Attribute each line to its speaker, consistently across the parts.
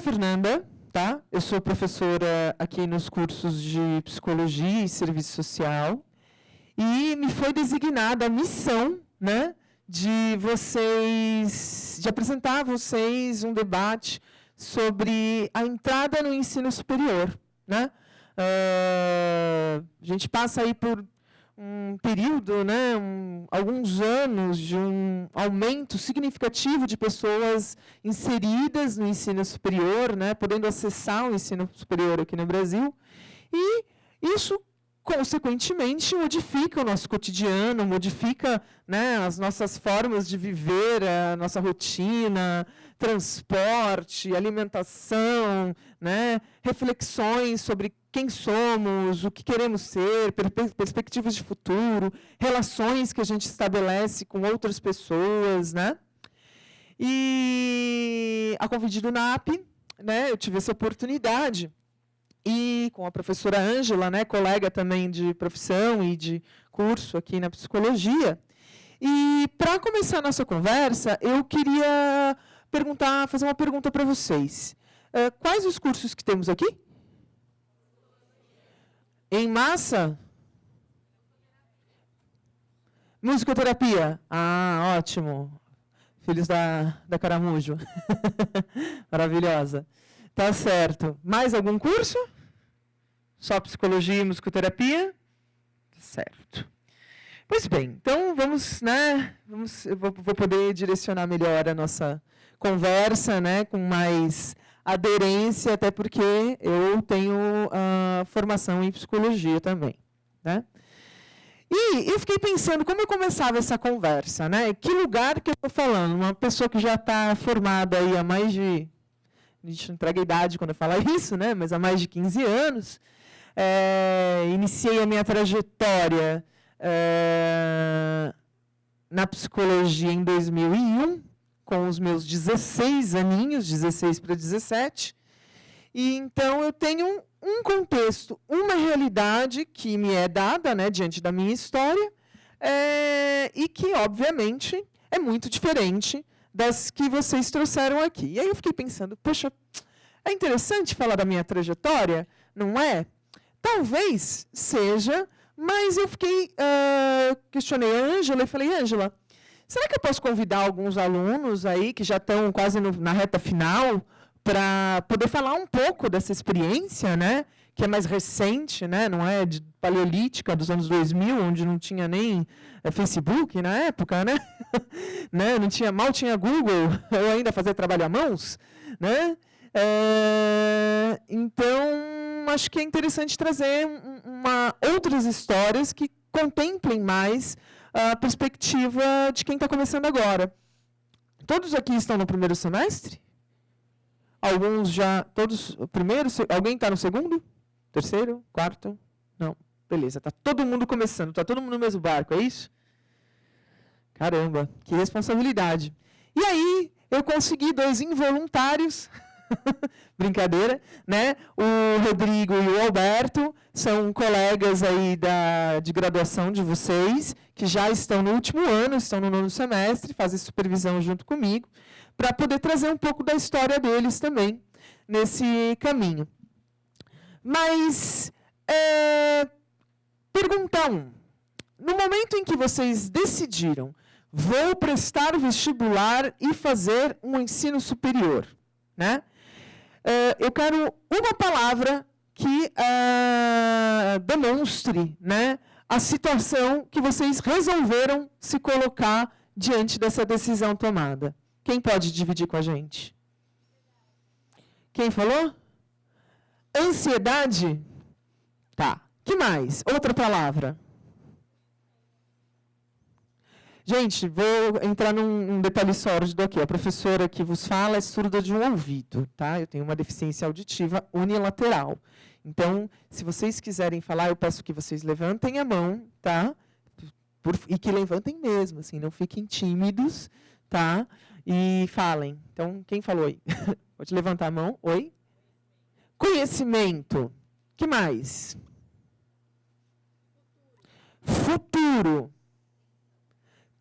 Speaker 1: Fernanda, tá? Eu sou professora aqui nos cursos de Psicologia e Serviço Social. E me foi designada a missão, né, de apresentar a vocês um debate sobre a entrada no ensino superior, né? A gente passa aí por um período, né, alguns anos de um aumento significativo de pessoas inseridas no ensino superior, né, podendo acessar o ensino superior aqui no Brasil, e isso consequentemente modifica o nosso cotidiano, modifica, né, as nossas formas de viver, a nossa rotina, transporte, alimentação, né, reflexões sobre quem somos, o que queremos ser, perspectivas de futuro, relações que a gente estabelece com outras pessoas, né? E a convite do NAP, né, eu tive essa oportunidade, e com a professora Ângela, né, colega também de profissão e de curso aqui na psicologia. E, para começar a nossa conversa, eu queria fazer uma pergunta para vocês. Quais os cursos que temos aqui? Em massa? Musicoterapia. Ah, ótimo. Filhos da Caramujo. Maravilhosa. Tá certo. Mais algum curso? Só psicologia e musicoterapia? Certo. Pois bem, então vamos, né? Eu vou poder direcionar melhor a nossa conversa, né? Com mais aderência, até porque eu tenho formação em psicologia também, né? E eu fiquei pensando como eu começava essa conversa, né? Que lugar que eu estou falando? Uma pessoa que já está formada aí há mais de... A gente não entrega a idade quando eu falo isso, né? Mas há mais de 15 anos. Iniciei a minha trajetória na psicologia em 2001, com os meus 16 aninhos, 16 para 17. E, então, eu tenho um contexto, uma realidade que me é dada, né, diante da minha história, e que, obviamente, é muito diferente das que vocês trouxeram aqui. E aí eu fiquei pensando, poxa, é interessante falar da minha trajetória, não é? Talvez seja, mas eu questionei a Ângela e falei, Ângela, será que eu posso convidar alguns alunos aí que já estão quase na reta final para poder falar um pouco dessa experiência, né, que é mais recente, né, não é de paleolítica, dos anos 2000, onde não tinha nem Facebook na época, né? Né? Mal tinha Google, eu ainda fazia trabalho à mãos, né? Então, acho que é interessante trazer outras histórias que contemplem mais a perspectiva de quem está começando agora. Todos aqui estão no primeiro semestre? Alguns já... Todos... Primeiro? Alguém está no segundo? Terceiro? Quarto? Não. Beleza, está todo mundo começando, está todo mundo no mesmo barco, é isso? Caramba, que responsabilidade. E aí, eu consegui 2 involuntários... Brincadeira, né? O Rodrigo e o Alberto são colegas aí de graduação de vocês, que já estão no último ano, estão no 9º semestre, fazem supervisão junto comigo, para poder trazer um pouco da história deles também, nesse caminho. Mas, pergunta 1. No momento em que vocês decidiram, vou prestar o vestibular e fazer um ensino superior, né? Eu quero uma palavra que demonstre, né, a situação que vocês resolveram se colocar diante dessa decisão tomada. Quem pode dividir com a gente? Quem falou? Ansiedade? Tá. Que mais? Outra palavra. Gente, vou entrar num detalhe sórdido aqui. A professora que vos fala é surda de um ouvido, tá? Eu tenho uma deficiência auditiva unilateral. Então, se vocês quiserem falar, eu peço que vocês levantem a mão, tá? E que levantem mesmo, assim, não fiquem tímidos, tá? E falem. Então, quem falou aí? Pode levantar a mão. Oi? Conhecimento. Que mais? Futuro.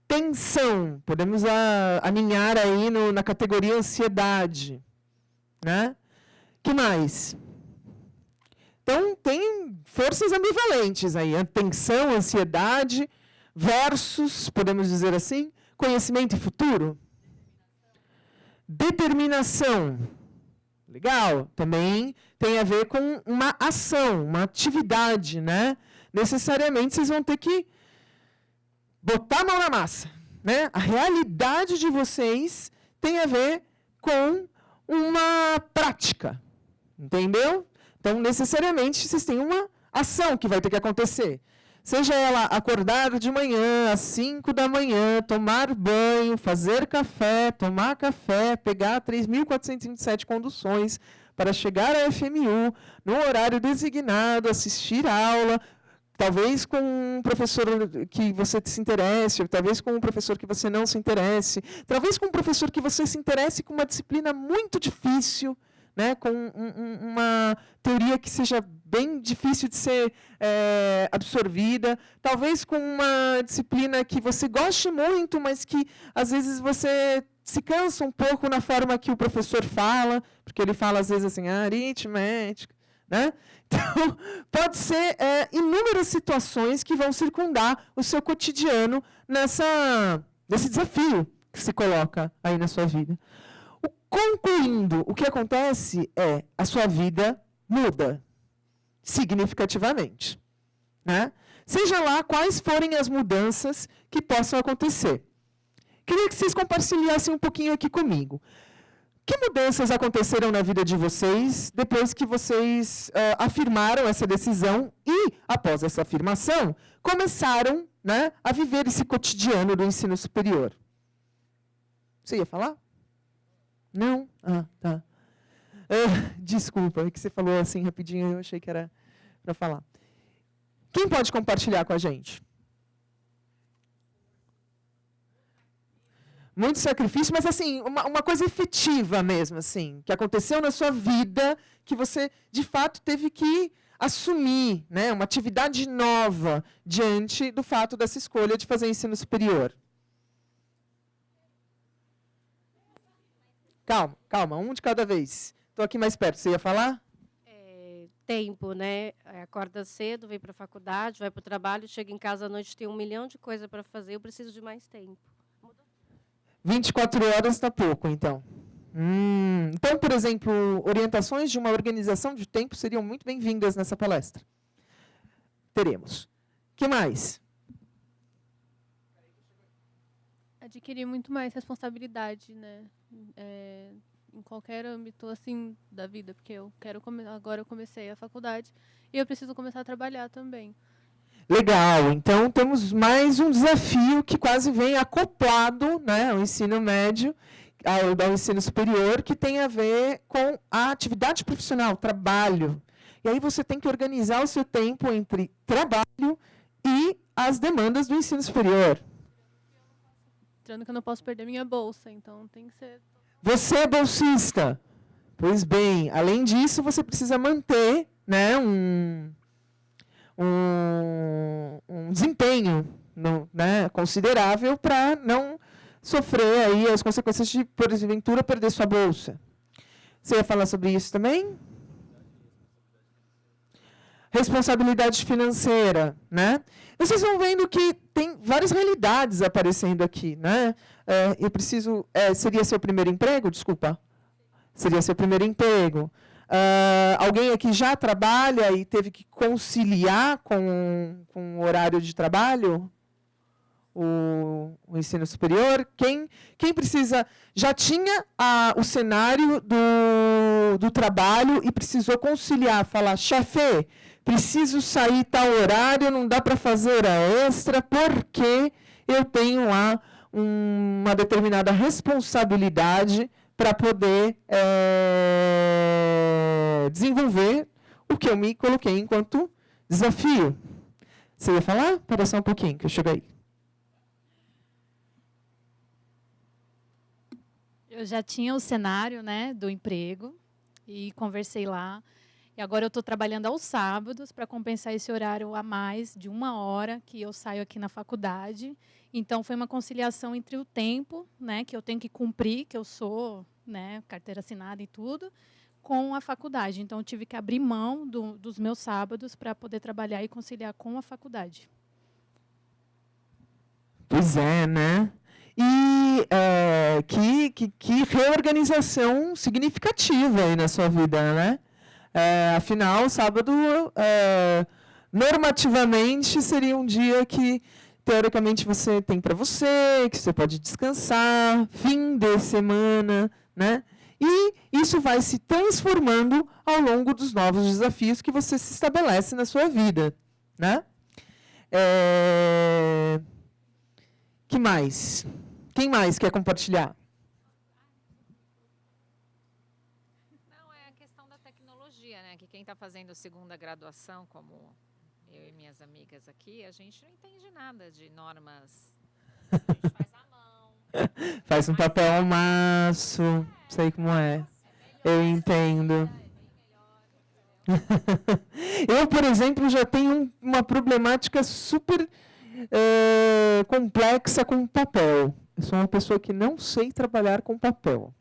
Speaker 1: Tensão, podemos aninhar aí na categoria ansiedade, né? Que mais? Então, tem forças ambivalentes aí. Tensão, ansiedade, versus, podemos dizer assim, conhecimento e futuro. Determinação. Legal. Também tem a ver com uma ação, uma atividade, né? Necessariamente vocês vão ter que botar a mão na massa, né? A realidade de vocês tem a ver com uma prática, entendeu? Então, necessariamente, vocês têm uma ação que vai ter que acontecer. Seja ela acordar de manhã, às 5 da manhã, tomar banho, fazer café, tomar café, pegar 3.427 conduções para chegar à FMU, no horário designado, assistir a aula, talvez com um professor que você se interesse, talvez com um professor que você não se interesse, talvez com um professor que você se interesse com uma disciplina muito difícil, né, com uma teoria que seja bem difícil de ser absorvida, talvez com uma disciplina que você goste muito, mas que, às vezes, você se cansa um pouco na forma que o professor fala, porque ele fala, às vezes, assim, aritmética, né? Então, pode ser inúmeras situações que vão circundar o seu cotidiano nesse desafio que se coloca aí na sua vida. Concluindo, o que acontece é a sua vida muda significativamente, né? Seja lá quais forem as mudanças que possam acontecer. Queria que vocês compartilhassem um pouquinho aqui comigo. Que mudanças aconteceram na vida de vocês depois que vocês afirmaram essa decisão e, após essa afirmação, começaram, né, a viver esse cotidiano do ensino superior? Você ia falar? Não? Ah, tá. Desculpa, é que você falou assim rapidinho, eu achei que era para falar. Quem pode compartilhar com a gente? Muito sacrifício, mas assim, uma coisa efetiva mesmo, assim, que aconteceu na sua vida, que você, de fato, teve que assumir, né, uma atividade nova diante do fato dessa escolha de fazer ensino superior. Calma, um de cada vez. Estou aqui mais perto. Você ia falar?
Speaker 2: Tempo, né? Acorda cedo, vem para a faculdade, vai para o trabalho, chega em casa à noite, tem 1 milhão de coisas para fazer, eu preciso de mais tempo.
Speaker 1: 24 horas está pouco, então. Então, por exemplo, orientações de uma organização de tempo seriam muito bem-vindas nessa palestra. Teremos. O que mais?
Speaker 3: Adquirir muito mais responsabilidade, né? Em qualquer âmbito assim da vida, porque agora eu comecei a faculdade e eu preciso começar a trabalhar também.
Speaker 1: Legal, então temos mais um desafio que quase vem acoplado, né, ao ensino médio, ao ensino superior, que tem a ver com a atividade profissional, trabalho. E aí você tem que organizar o seu tempo entre trabalho e as demandas do ensino superior.
Speaker 3: Lembrando que eu não posso perder minha bolsa, então tem que ser...
Speaker 1: Você é bolsista? Pois bem, além disso, você precisa manter, né, um desempenho né, considerável para não sofrer aí as consequências de, porventura, perder sua bolsa. Você ia falar sobre isso também? Responsabilidade financeira, né? Vocês vão vendo que tem várias realidades aparecendo aqui, né? Seria seu primeiro emprego? Desculpa. Seria seu primeiro emprego. Alguém aqui já trabalha e teve que conciliar com o horário de trabalho? O ensino superior? Quem precisa... Já tinha o cenário do trabalho e precisou conciliar, falar, chefe, preciso sair tal horário, não dá para fazer hora extra, porque eu tenho lá uma determinada responsabilidade para poder desenvolver o que eu me coloquei enquanto desafio. Você ia falar? Espera só um pouquinho, que eu chego aí.
Speaker 4: Eu já tinha o cenário, né, do emprego e conversei lá. E agora eu estou trabalhando aos sábados para compensar esse horário a mais de 1 hora que eu saio aqui na faculdade. Então, foi uma conciliação entre o tempo, né, que eu tenho que cumprir, que eu sou, né, carteira assinada e tudo, com a faculdade. Então, eu tive que abrir mão dos meus sábados para poder trabalhar e conciliar com a faculdade.
Speaker 1: Pois é, né? E que reorganização significativa aí na sua vida, né? Afinal, sábado, normativamente, seria um dia que, teoricamente, você tem para você, que você pode descansar, fim de semana, né? E isso vai se transformando ao longo dos novos desafios que você se estabelece na sua vida, né? Que mais? Quem mais quer compartilhar?
Speaker 5: Não, é a questão da tecnologia, né? Que quem está fazendo segunda graduação, como eu e minhas amigas aqui, a gente não entende nada de normas. A gente faz à mão.
Speaker 1: Faz um papel ao maço, sei como é. Eu entendo. Eu, por exemplo, já tenho uma problemática super complexa com papel. Eu sou uma pessoa que não sei trabalhar com papel.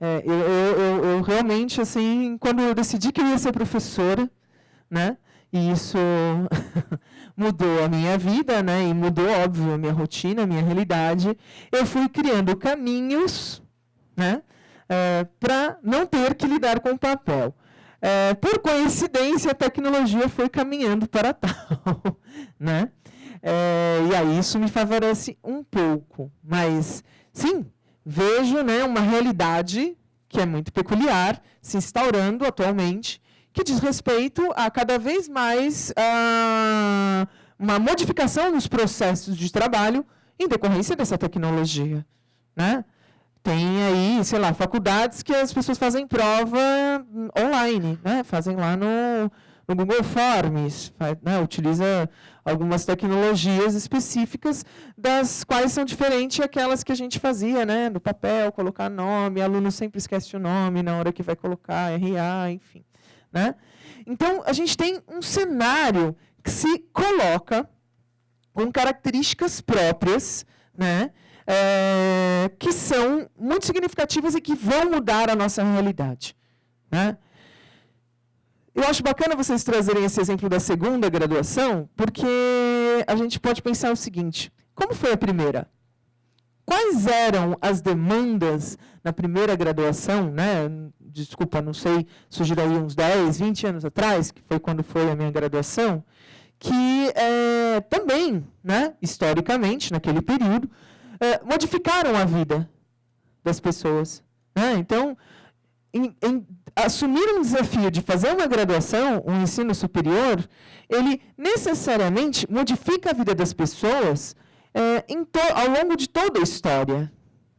Speaker 1: Eu realmente, assim, quando eu decidi que eu ia ser professora, né, e isso mudou a minha vida, né, e mudou, óbvio, a minha rotina, a minha realidade, eu fui criando caminhos, né, para não ter que lidar com papel. Por coincidência, a tecnologia foi caminhando para tal, né? E aí isso me favorece um pouco. Mas, sim, vejo, né, uma realidade que é muito peculiar se instaurando atualmente, que diz respeito a cada vez mais uma modificação nos processos de trabalho em decorrência dessa tecnologia, né? Tem aí, sei lá, faculdades que as pessoas fazem prova online, né? Fazem lá no Google Forms, né? Utiliza algumas tecnologias específicas, das quais são diferentes aquelas que a gente fazia, né? No papel, colocar nome, aluno sempre esquece o nome na hora que vai colocar RA, enfim, né? Então, a gente tem um cenário que se coloca com características próprias, né? Que são muito significativas e que vão mudar a nossa realidade, né? Eu acho bacana vocês trazerem esse exemplo da segunda graduação, porque a gente pode pensar o seguinte: como foi a primeira? Quais eram as demandas na primeira graduação, né? Desculpa, não sei, surgiram aí uns 10, 20 anos atrás, que foi quando foi a minha graduação, que também, né, historicamente, naquele período, modificaram a vida das pessoas, né? Então, assumir um desafio de fazer uma graduação, um ensino superior, ele necessariamente modifica a vida das pessoas ao longo de toda a história,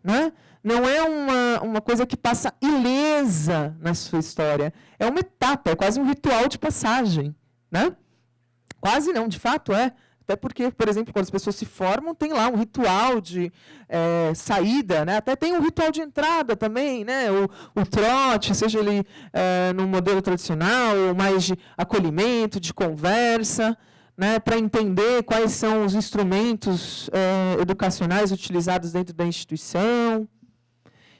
Speaker 1: né? Não é uma coisa que passa ilesa na sua história. É uma etapa, é quase um ritual de passagem, né? Quase não, de fato é. Até porque, por exemplo, quando as pessoas se formam, tem lá um ritual de saída, né? Até tem um ritual de entrada também, né? O trote, seja ele no modelo tradicional, ou mais de acolhimento, de conversa, né? Para entender quais são os instrumentos educacionais utilizados dentro da instituição.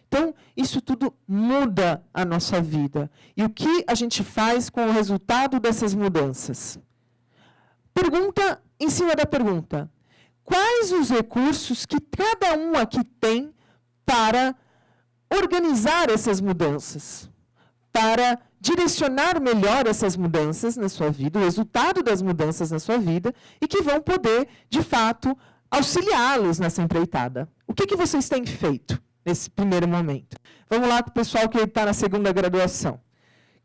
Speaker 1: Então, isso tudo muda a nossa vida. E o que a gente faz com o resultado dessas mudanças? Pergunta em cima da pergunta: quais os recursos que cada um aqui tem para organizar essas mudanças? Para direcionar melhor essas mudanças na sua vida, o resultado das mudanças na sua vida, e que vão poder, de fato, auxiliá-los nessa empreitada. O que vocês têm feito nesse primeiro momento? Vamos lá com o pessoal que está na segunda graduação.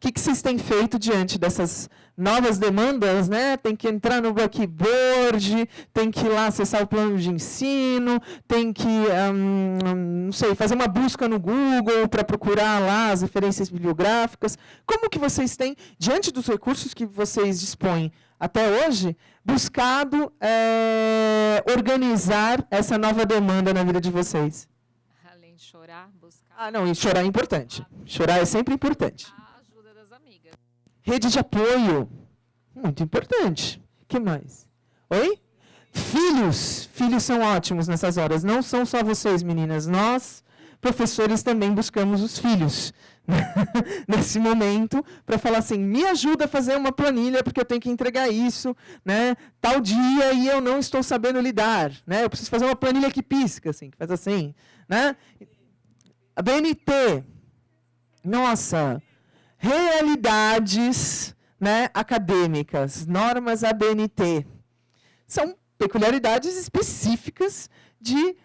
Speaker 1: O que vocês têm feito diante dessas novas demandas, né? Tem que entrar no Blackboard, tem que ir lá acessar o plano de ensino, tem que, não sei, fazer uma busca no Google para procurar lá as referências bibliográficas. Como que vocês têm, diante dos recursos que vocês dispõem até hoje, buscado organizar essa nova demanda na vida de vocês?
Speaker 5: Além de chorar, buscar.
Speaker 1: Ah, não, e chorar é importante. Chorar é sempre importante. Rede de apoio, muito importante. O que mais? Oi? Filhos. Filhos são ótimos nessas horas. Não são só vocês, meninas. Nós, professores também buscamos os filhos nesse momento para falar assim, me ajuda a fazer uma planilha porque eu tenho que entregar isso, né, tal dia e eu não estou sabendo lidar, né, eu preciso fazer uma planilha que pisca, assim, que faz assim, né? A BNT, nossa, realidades, né, acadêmicas, normas ABNT, são peculiaridades específicas de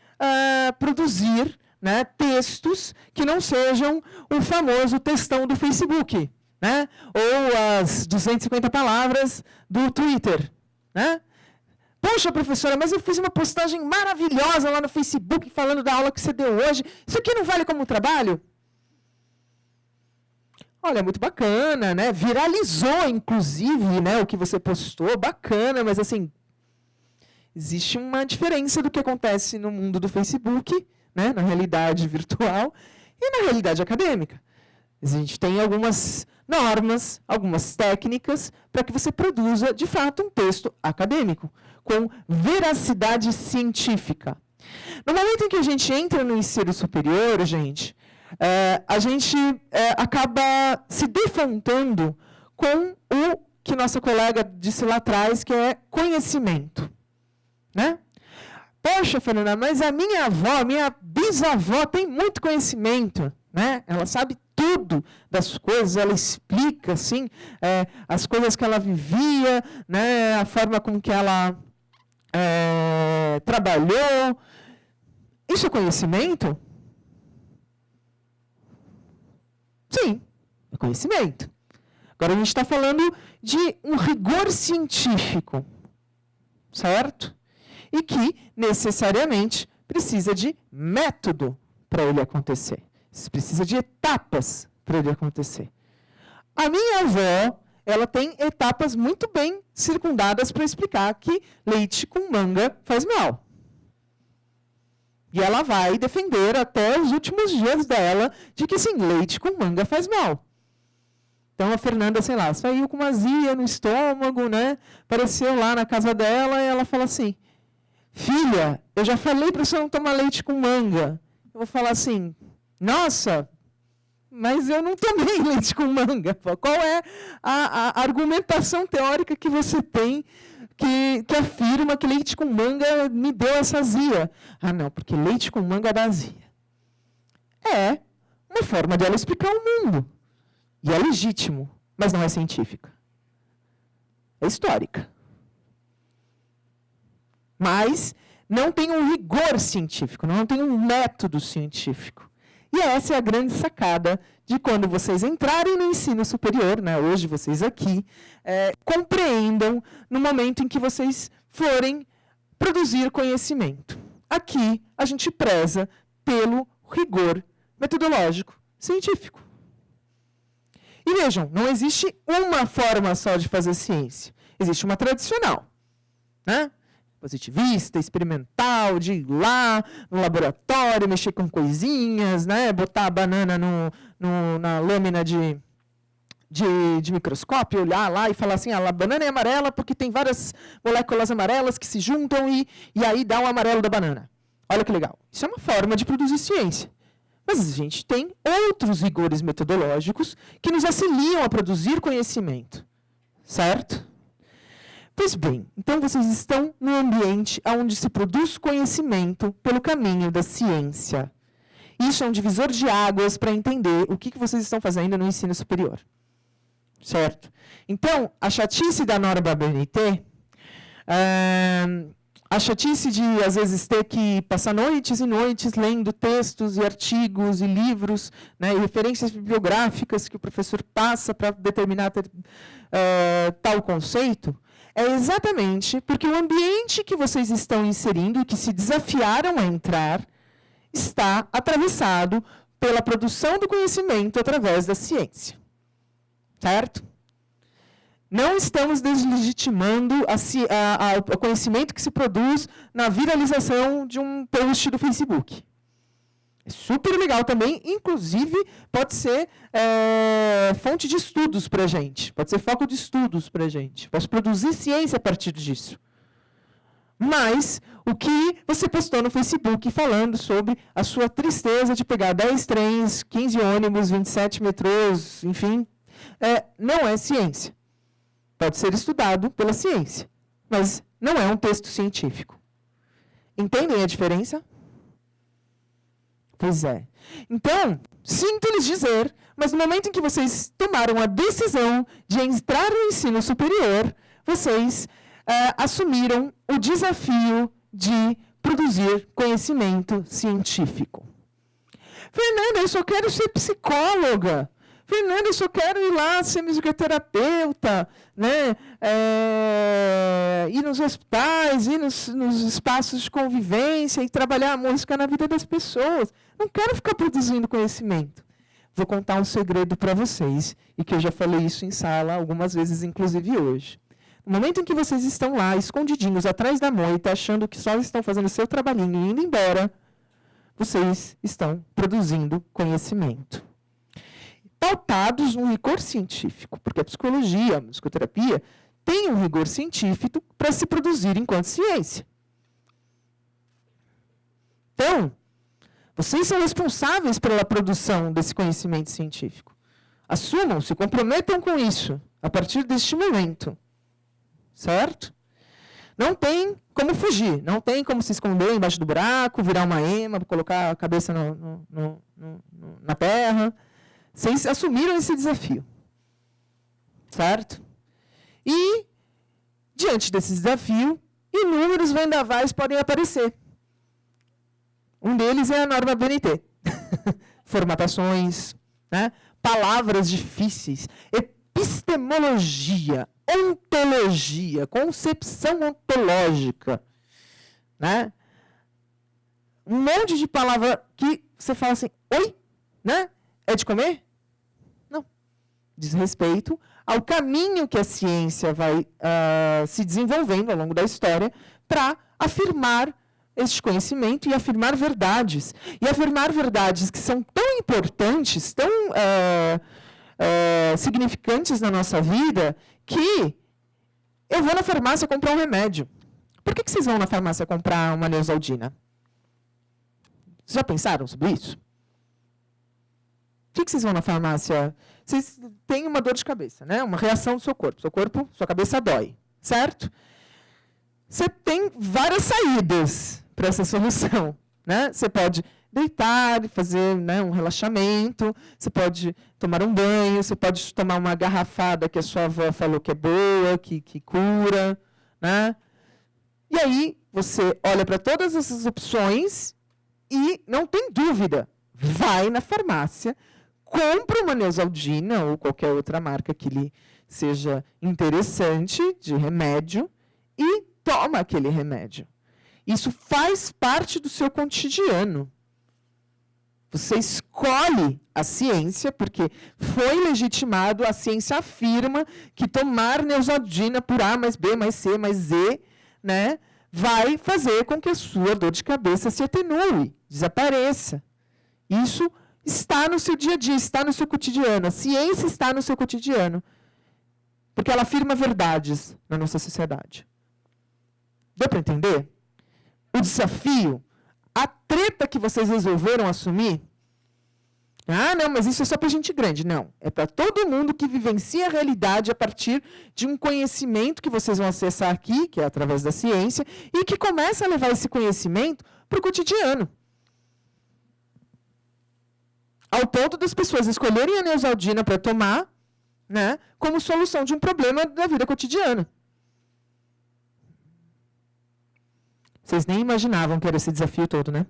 Speaker 1: produzir, né, textos que não sejam o famoso textão do Facebook, né, ou as 250 palavras do Twitter, né? Poxa, professora, mas eu fiz uma postagem maravilhosa lá no Facebook falando da aula que você deu hoje. Isso aqui não vale como trabalho? Olha, muito bacana, né? Viralizou, inclusive, né, o que você postou, bacana, mas assim, existe uma diferença do que acontece no mundo do Facebook, né, na realidade virtual, e na realidade acadêmica. A gente tem algumas normas, algumas técnicas para que você produza, de fato, um texto acadêmico, com veracidade científica. No momento em que a gente entra no ensino superior, gente, a gente acaba se defrontando com o que nossa colega disse lá atrás, que é conhecimento. Né? Poxa, Fernanda, mas a minha avó, minha bisavó tem muito conhecimento, né? Ela sabe tudo das coisas, ela explica, assim, as coisas que ela vivia, né? A forma com que ela trabalhou. Isso é conhecimento? Sim, é conhecimento. Agora a gente está falando de um rigor científico, certo? E que, necessariamente, precisa de método para ele acontecer. Precisa de etapas para ele acontecer. A minha avó, ela tem etapas muito bem circundadas para explicar que leite com manga faz mal. E ela vai defender até os últimos dias dela de que, sim, leite com manga faz mal. Então, a Fernanda, sei lá, saiu com uma azia no estômago, né? Apareceu lá na casa dela e ela fala assim, filha, eu já falei para você não tomar leite com manga. Eu vou falar assim, nossa, mas eu não tomei leite com manga. Qual é a argumentação teórica que você tem que afirma que leite com manga me deu essa azia? Ah, não, porque leite com manga dá azia. É uma forma dela explicar o mundo. E é legítimo, mas não é científica. É histórica. Mas não tem um rigor científico, não tem um método científico. E essa é a grande sacada de quando vocês entrarem no ensino superior, né, hoje vocês aqui, compreendam no momento em que vocês forem produzir conhecimento. Aqui, a gente preza pelo rigor metodológico científico. E vejam, não existe uma forma só de fazer ciência. Existe uma tradicional, né? Positivista, experimental, de ir lá no laboratório, mexer com coisinhas, né? Botar a banana na lâmina de microscópio, olhar lá e falar assim, a banana é amarela porque tem várias moléculas amarelas que se juntam e aí dá o amarelo da banana. Olha que legal. Isso é uma forma de produzir ciência. Mas a gente tem outros rigores metodológicos que nos auxiliam a produzir conhecimento. Certo? Pois bem, então vocês estão no ambiente onde se produz conhecimento pelo caminho da ciência. Isso é um divisor de águas para entender o que vocês estão fazendo no ensino superior. Certo? Então, a chatice da norma ABNT, a chatice de, às vezes, ter que passar noites e noites lendo textos e artigos e livros, né, e referências bibliográficas que o professor passa para determinar tal conceito, é exatamente porque o ambiente que vocês estão inserindo e que se desafiaram a entrar está atravessado pela produção do conhecimento através da ciência. Certo? Não estamos deslegitimando o conhecimento que se produz na viralização de um post do Facebook. É super legal também, inclusive pode ser fonte de estudos para a gente, pode ser foco de estudos para a gente. Posso produzir ciência a partir disso. mais o que você postou no Facebook falando sobre a sua tristeza de pegar 10 trens, 15 ônibus, 27 metrôs, enfim, não é ciência. Pode ser estudado pela ciência, mas não é um texto científico. Entendem a diferença? Pois é. Então, sinto lhes dizer, mas no momento em que vocês tomaram a decisão de entrar no ensino superior, vocês assumiram o desafio de produzir conhecimento científico. Fernanda, eu só quero ser psicóloga. Fernanda, eu só quero ir lá ser musicoterapeuta, né? Ir nos hospitais, ir nos espaços de convivência e trabalhar a música na vida das pessoas. Não quero ficar produzindo conhecimento. Vou contar um segredo para vocês, e que eu já falei isso em sala algumas vezes, inclusive hoje. No momento em que vocês estão lá, escondidinhos, atrás da moita, achando que só estão fazendo o seu trabalhinho e indo embora, vocês estão produzindo conhecimento. Pautados no rigor científico, porque a psicologia, a musicoterapia, tem um rigor científico para se produzir enquanto ciência. Então, vocês são responsáveis pela produção desse conhecimento científico. Assumam, se comprometam com isso, a partir deste momento. Certo? Não tem como fugir, não tem como se esconder embaixo do buraco, virar uma ema, colocar a cabeça na terra. Vocês assumiram esse desafio. Certo? E, diante desse desafio, inúmeros vendavais podem aparecer. Um deles é a norma BNT. Formatações, né? Palavras difíceis, epistemologia, ontologia, concepção ontológica, né? Um monte de palavra que você fala assim, oi, né? É de comer? Não. Diz respeito ao caminho que a ciência vai se desenvolvendo ao longo da história para afirmar este conhecimento e afirmar verdades. E afirmar verdades que são tão importantes, tão significantes na nossa vida, que eu vou na farmácia comprar um remédio. Por que vocês vão na farmácia comprar uma Neosaldina? Vocês já pensaram sobre isso? Por que vocês vão na farmácia? Vocês têm uma dor de cabeça, né? Uma reação do seu corpo. Sua cabeça dói, certo? Você tem várias saídas para essa solução, né? Você pode deitar, fazer, né, um relaxamento, você pode tomar um banho, você pode tomar uma garrafada que a sua avó falou que é boa, que cura, né? E aí você olha para todas essas opções e não tem dúvida, vai na farmácia, compra uma Neosaldina ou qualquer outra marca que lhe seja interessante de remédio e toma aquele remédio. Isso faz parte do seu cotidiano. Você escolhe a ciência, porque foi legitimado, a ciência afirma que tomar Neosaldina por A mais B mais C mais Z, né, vai fazer com que a sua dor de cabeça se atenue, desapareça. Isso está no seu dia a dia, está no seu cotidiano. A ciência está no seu cotidiano, porque ela afirma verdades na nossa sociedade. Deu para entender? O desafio, a treta que vocês resolveram assumir, não, mas isso é só para gente grande. Não, é para todo mundo que vivencia a realidade a partir de um conhecimento que vocês vão acessar aqui, que é através da ciência, e que começa a levar esse conhecimento para o cotidiano. Ao ponto das pessoas escolherem a Neosaldina para tomar, né, como solução de um problema da vida cotidiana. Vocês nem imaginavam que era esse desafio todo, né?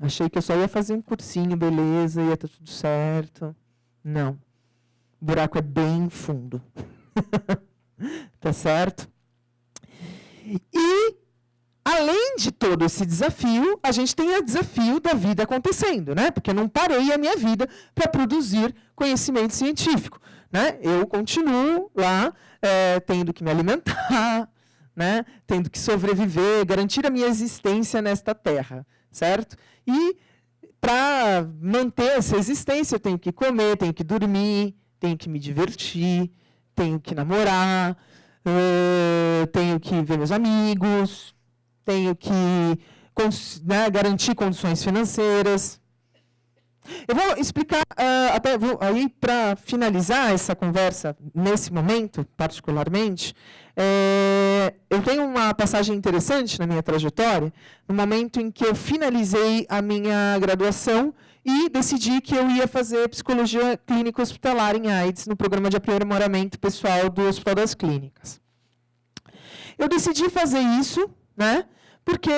Speaker 1: Achei que eu só ia fazer um cursinho, beleza, ia estar tudo certo. Não. O buraco é bem fundo. Tá certo? E, além de todo esse desafio, a gente tem o desafio da vida acontecendo, né? Porque eu não parei a minha vida para produzir conhecimento científico, né? Eu continuo lá, tendo que me alimentar, né? Tendo que sobreviver, garantir a minha existência nesta terra, certo? E para manter essa existência, eu tenho que comer, tenho que dormir, tenho que me divertir, tenho que namorar, tenho que ver meus amigos, tenho que garantir condições financeiras. Eu vou explicar, até aí para finalizar essa conversa, nesse momento, particularmente, eu tenho uma passagem interessante na minha trajetória, no momento em que eu finalizei a minha graduação e decidi que eu ia fazer psicologia clínica hospitalar em AIDS, no programa de aprimoramento pessoal do Hospital das Clínicas. Eu decidi fazer isso, né, porque,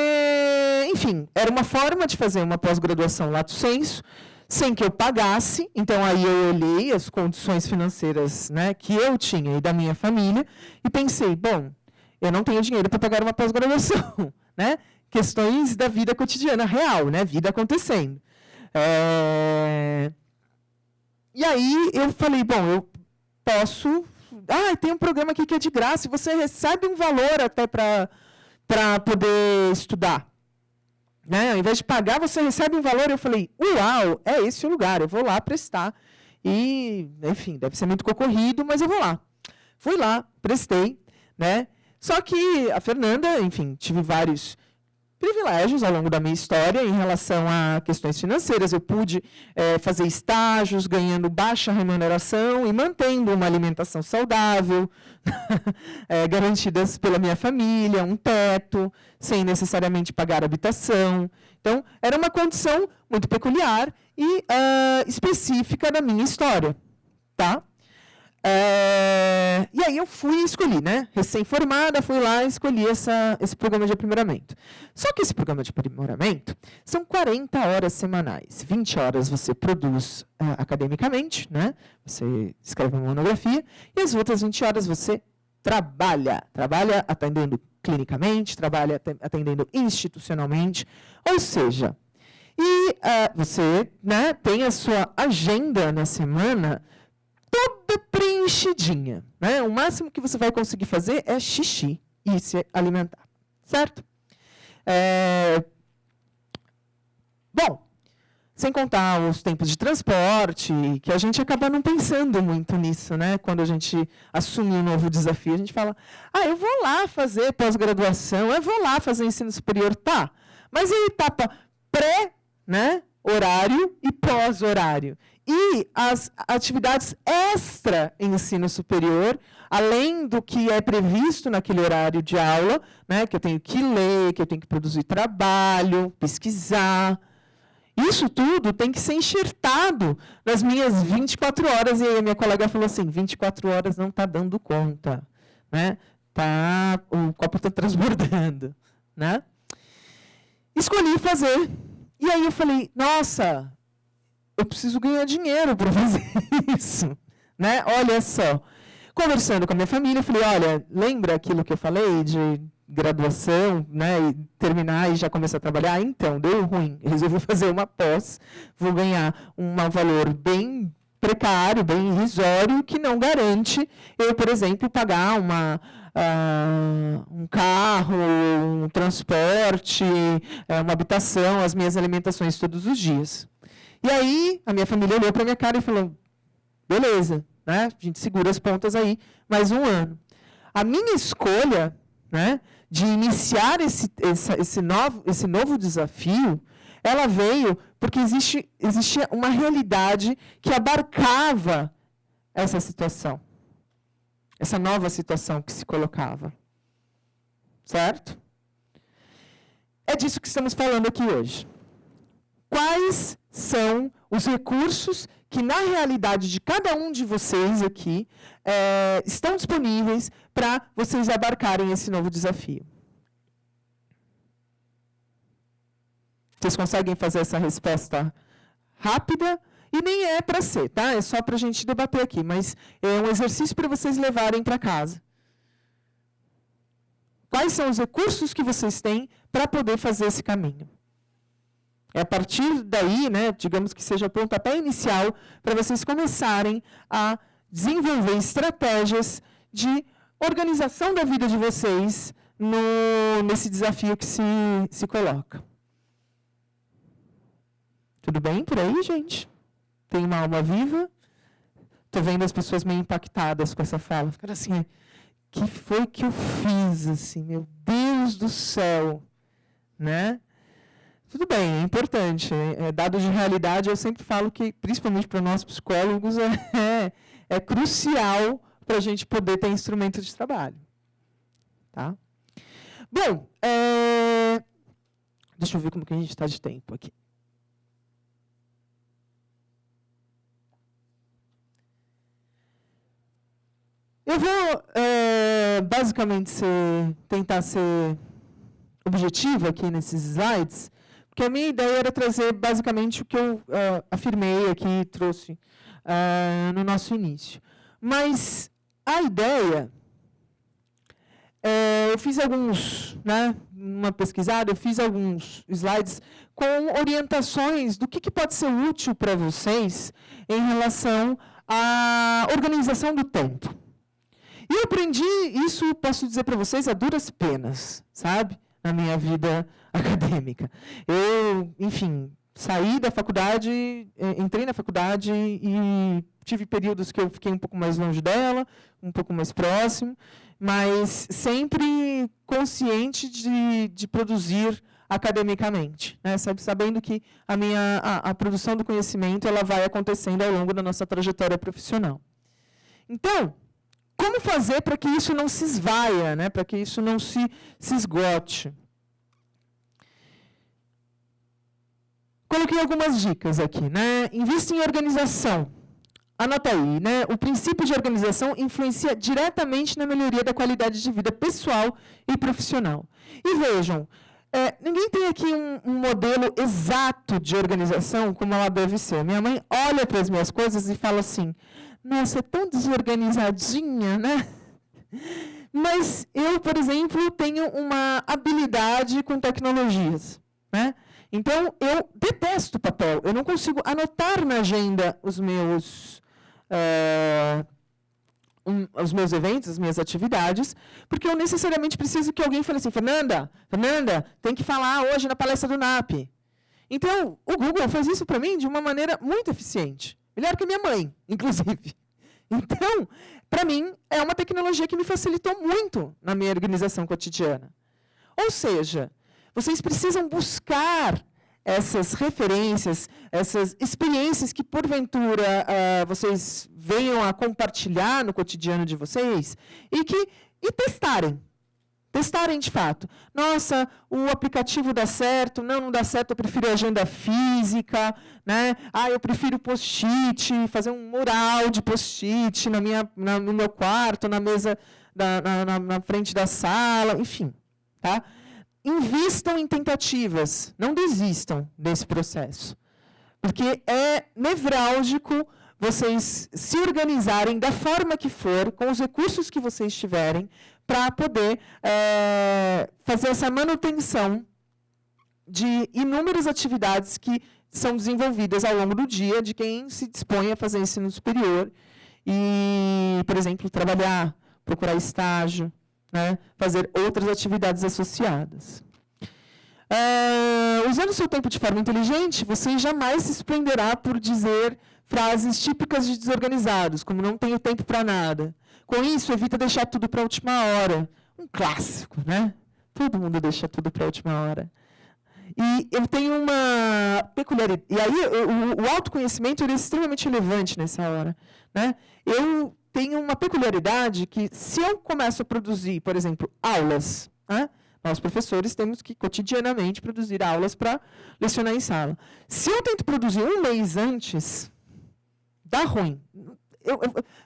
Speaker 1: enfim, era uma forma de fazer uma pós-graduação lato sensu, sem que eu pagasse. Então, aí eu olhei as condições financeiras, né, que eu tinha e da minha família e pensei, bom, eu não tenho dinheiro para pagar uma pós-graduação, né? Questões da vida cotidiana real, né? Vida acontecendo. E aí eu falei, bom, eu posso... tem um programa aqui que é de graça e você recebe um valor até para poder estudar. Né? Ao invés de pagar, você recebe um valor. Eu falei, uau, é esse o lugar, eu vou lá prestar. E, enfim, deve ser muito concorrido, mas eu vou lá. Fui lá, prestei, né? Só que a Fernanda, enfim, tive vários privilégios ao longo da minha história em relação a questões financeiras. Eu pude fazer estágios, ganhando baixa remuneração e mantendo uma alimentação saudável, garantidas pela minha família, um teto, sem necessariamente pagar habitação. Então, era uma condição muito peculiar e específica da minha história. Tá? E aí eu fui e escolhi, né? Recém-formada, fui lá e escolhi esse programa de aprimoramento. Só que esse programa de aprimoramento são 40 horas semanais. 20 horas você produz academicamente, né? Você escreve uma monografia, e as outras 20 horas você trabalha. Trabalha atendendo clinicamente, trabalha atendendo institucionalmente. Ou seja, você, né, tem a sua agenda na semana toda preenchidinha, né? O máximo que você vai conseguir fazer é xixi e se alimentar, certo? Bom, sem contar os tempos de transporte, que a gente acaba não pensando muito nisso, né? Quando a gente assume um novo desafio, a gente fala, eu vou lá fazer pós-graduação, eu vou lá fazer ensino superior, tá? Mas e a etapa pré, né, horário e pós-horário? E as atividades extra em ensino superior, além do que é previsto naquele horário de aula, né, que eu tenho que ler, que eu tenho que produzir trabalho, pesquisar. Isso tudo tem que ser enxertado nas minhas 24 horas. E aí a minha colega falou assim, 24 horas não está dando conta. Né? O copo está transbordando. Né? Escolhi fazer. E aí eu falei, nossa, eu preciso ganhar dinheiro para fazer isso. Né? Olha só. Conversando com a minha família, eu falei, olha, lembra aquilo que eu falei de graduação, né, e terminar e já começar a trabalhar? Então, deu ruim. Eu resolvi fazer uma pós, vou ganhar um valor bem precário, bem irrisório, que não garante eu, por exemplo, pagar um carro, um transporte, uma habitação, as minhas alimentações todos os dias. E aí, a minha família olhou para a minha cara e falou, beleza, né, a gente segura as pontas aí mais um ano. A minha escolha, né, de iniciar esse novo desafio, ela veio porque existia uma realidade que abarcava essa situação, essa nova situação que se colocava. Certo? É disso que estamos falando aqui hoje. Quais são os recursos que, na realidade de cada um de vocês aqui, estão disponíveis para vocês abarcarem esse novo desafio? Vocês conseguem fazer essa resposta rápida? E nem é para ser, tá? É só para a gente debater aqui, mas é um exercício para vocês levarem para casa. Quais são os recursos que vocês têm para poder fazer esse caminho? É a partir daí, né, digamos que seja o pontapé inicial para vocês começarem a desenvolver estratégias de organização da vida de vocês nesse desafio que se coloca. Tudo bem por aí, gente? Tem uma alma viva? Estou vendo as pessoas meio impactadas com essa fala. Ficaram assim, que foi que eu fiz, assim, meu Deus do céu, né? Tudo bem, é importante. Dado de realidade, eu sempre falo que, principalmente para nós psicólogos, é crucial para a gente poder ter instrumento de trabalho. Tá? Bom, deixa eu ver como que a gente está de tempo aqui. Eu vou, basicamente, tentar ser objetivo aqui nesses slides, porque a minha ideia era trazer, basicamente, o que eu afirmei aqui, trouxe no nosso início. Mas a ideia, eu fiz alguns, né, uma pesquisada, eu fiz alguns slides com orientações do que pode ser útil para vocês em relação à organização do tempo. E eu aprendi isso, posso dizer para vocês, a duras penas, sabe? Na minha vida acadêmica. Eu, enfim, saí da faculdade, entrei na faculdade e tive períodos que eu fiquei um pouco mais longe dela, um pouco mais próximo, mas sempre consciente de produzir academicamente, né? Sabendo que a produção do conhecimento ela vai acontecendo ao longo da nossa trajetória profissional. Então, como fazer para que isso não se esvaia, né? Para que isso não se esgote? Coloquei algumas dicas aqui, né? Invista em organização. Anota aí, né? O princípio de organização influencia diretamente na melhoria da qualidade de vida pessoal e profissional. E vejam, ninguém tem aqui um modelo exato de organização como ela deve ser. Minha mãe olha para as minhas coisas e fala assim, nossa, é tão desorganizadinha, né? Mas eu, por exemplo, tenho uma habilidade com tecnologias, né? Então, eu detesto papel. Eu não consigo anotar na agenda os meus eventos, as minhas atividades, porque eu necessariamente preciso que alguém fale assim, Fernanda, tem que falar hoje na palestra do NAP. Então, o Google faz isso para mim de uma maneira muito eficiente. Melhor que a minha mãe, inclusive. Então, para mim, é uma tecnologia que me facilitou muito na minha organização cotidiana. Ou seja, vocês precisam buscar essas referências, essas experiências que, porventura, vocês venham a compartilhar no cotidiano de vocês e testarem. Testarem de fato. Nossa, o aplicativo dá certo, não dá certo, eu prefiro a agenda física, né? Eu prefiro post-it, fazer um mural de post-it no meu quarto, na mesa, na frente da sala, enfim. Tá? Invistam em tentativas, não desistam desse processo. Porque é nevrálgico vocês se organizarem da forma que for, com os recursos que vocês tiverem, para poder fazer essa manutenção de inúmeras atividades que são desenvolvidas ao longo do dia de quem se dispõe a fazer ensino superior e, por exemplo, trabalhar, procurar estágio, né, fazer outras atividades associadas. Usando o seu tempo de forma inteligente, você jamais se surpreenderá por dizer frases típicas de desorganizados, como não tenho tempo para nada. Com isso, evita deixar tudo para a última hora. Um clássico, né? Todo mundo deixa tudo para a última hora. E eu tenho uma peculiaridade. E aí, o autoconhecimento ele é extremamente relevante nessa hora, né? Eu tenho uma peculiaridade que, se eu começo a produzir, por exemplo, aulas, né? Nós, professores, temos que, cotidianamente, produzir aulas para lecionar em sala. Se eu tento produzir um mês antes, dá ruim.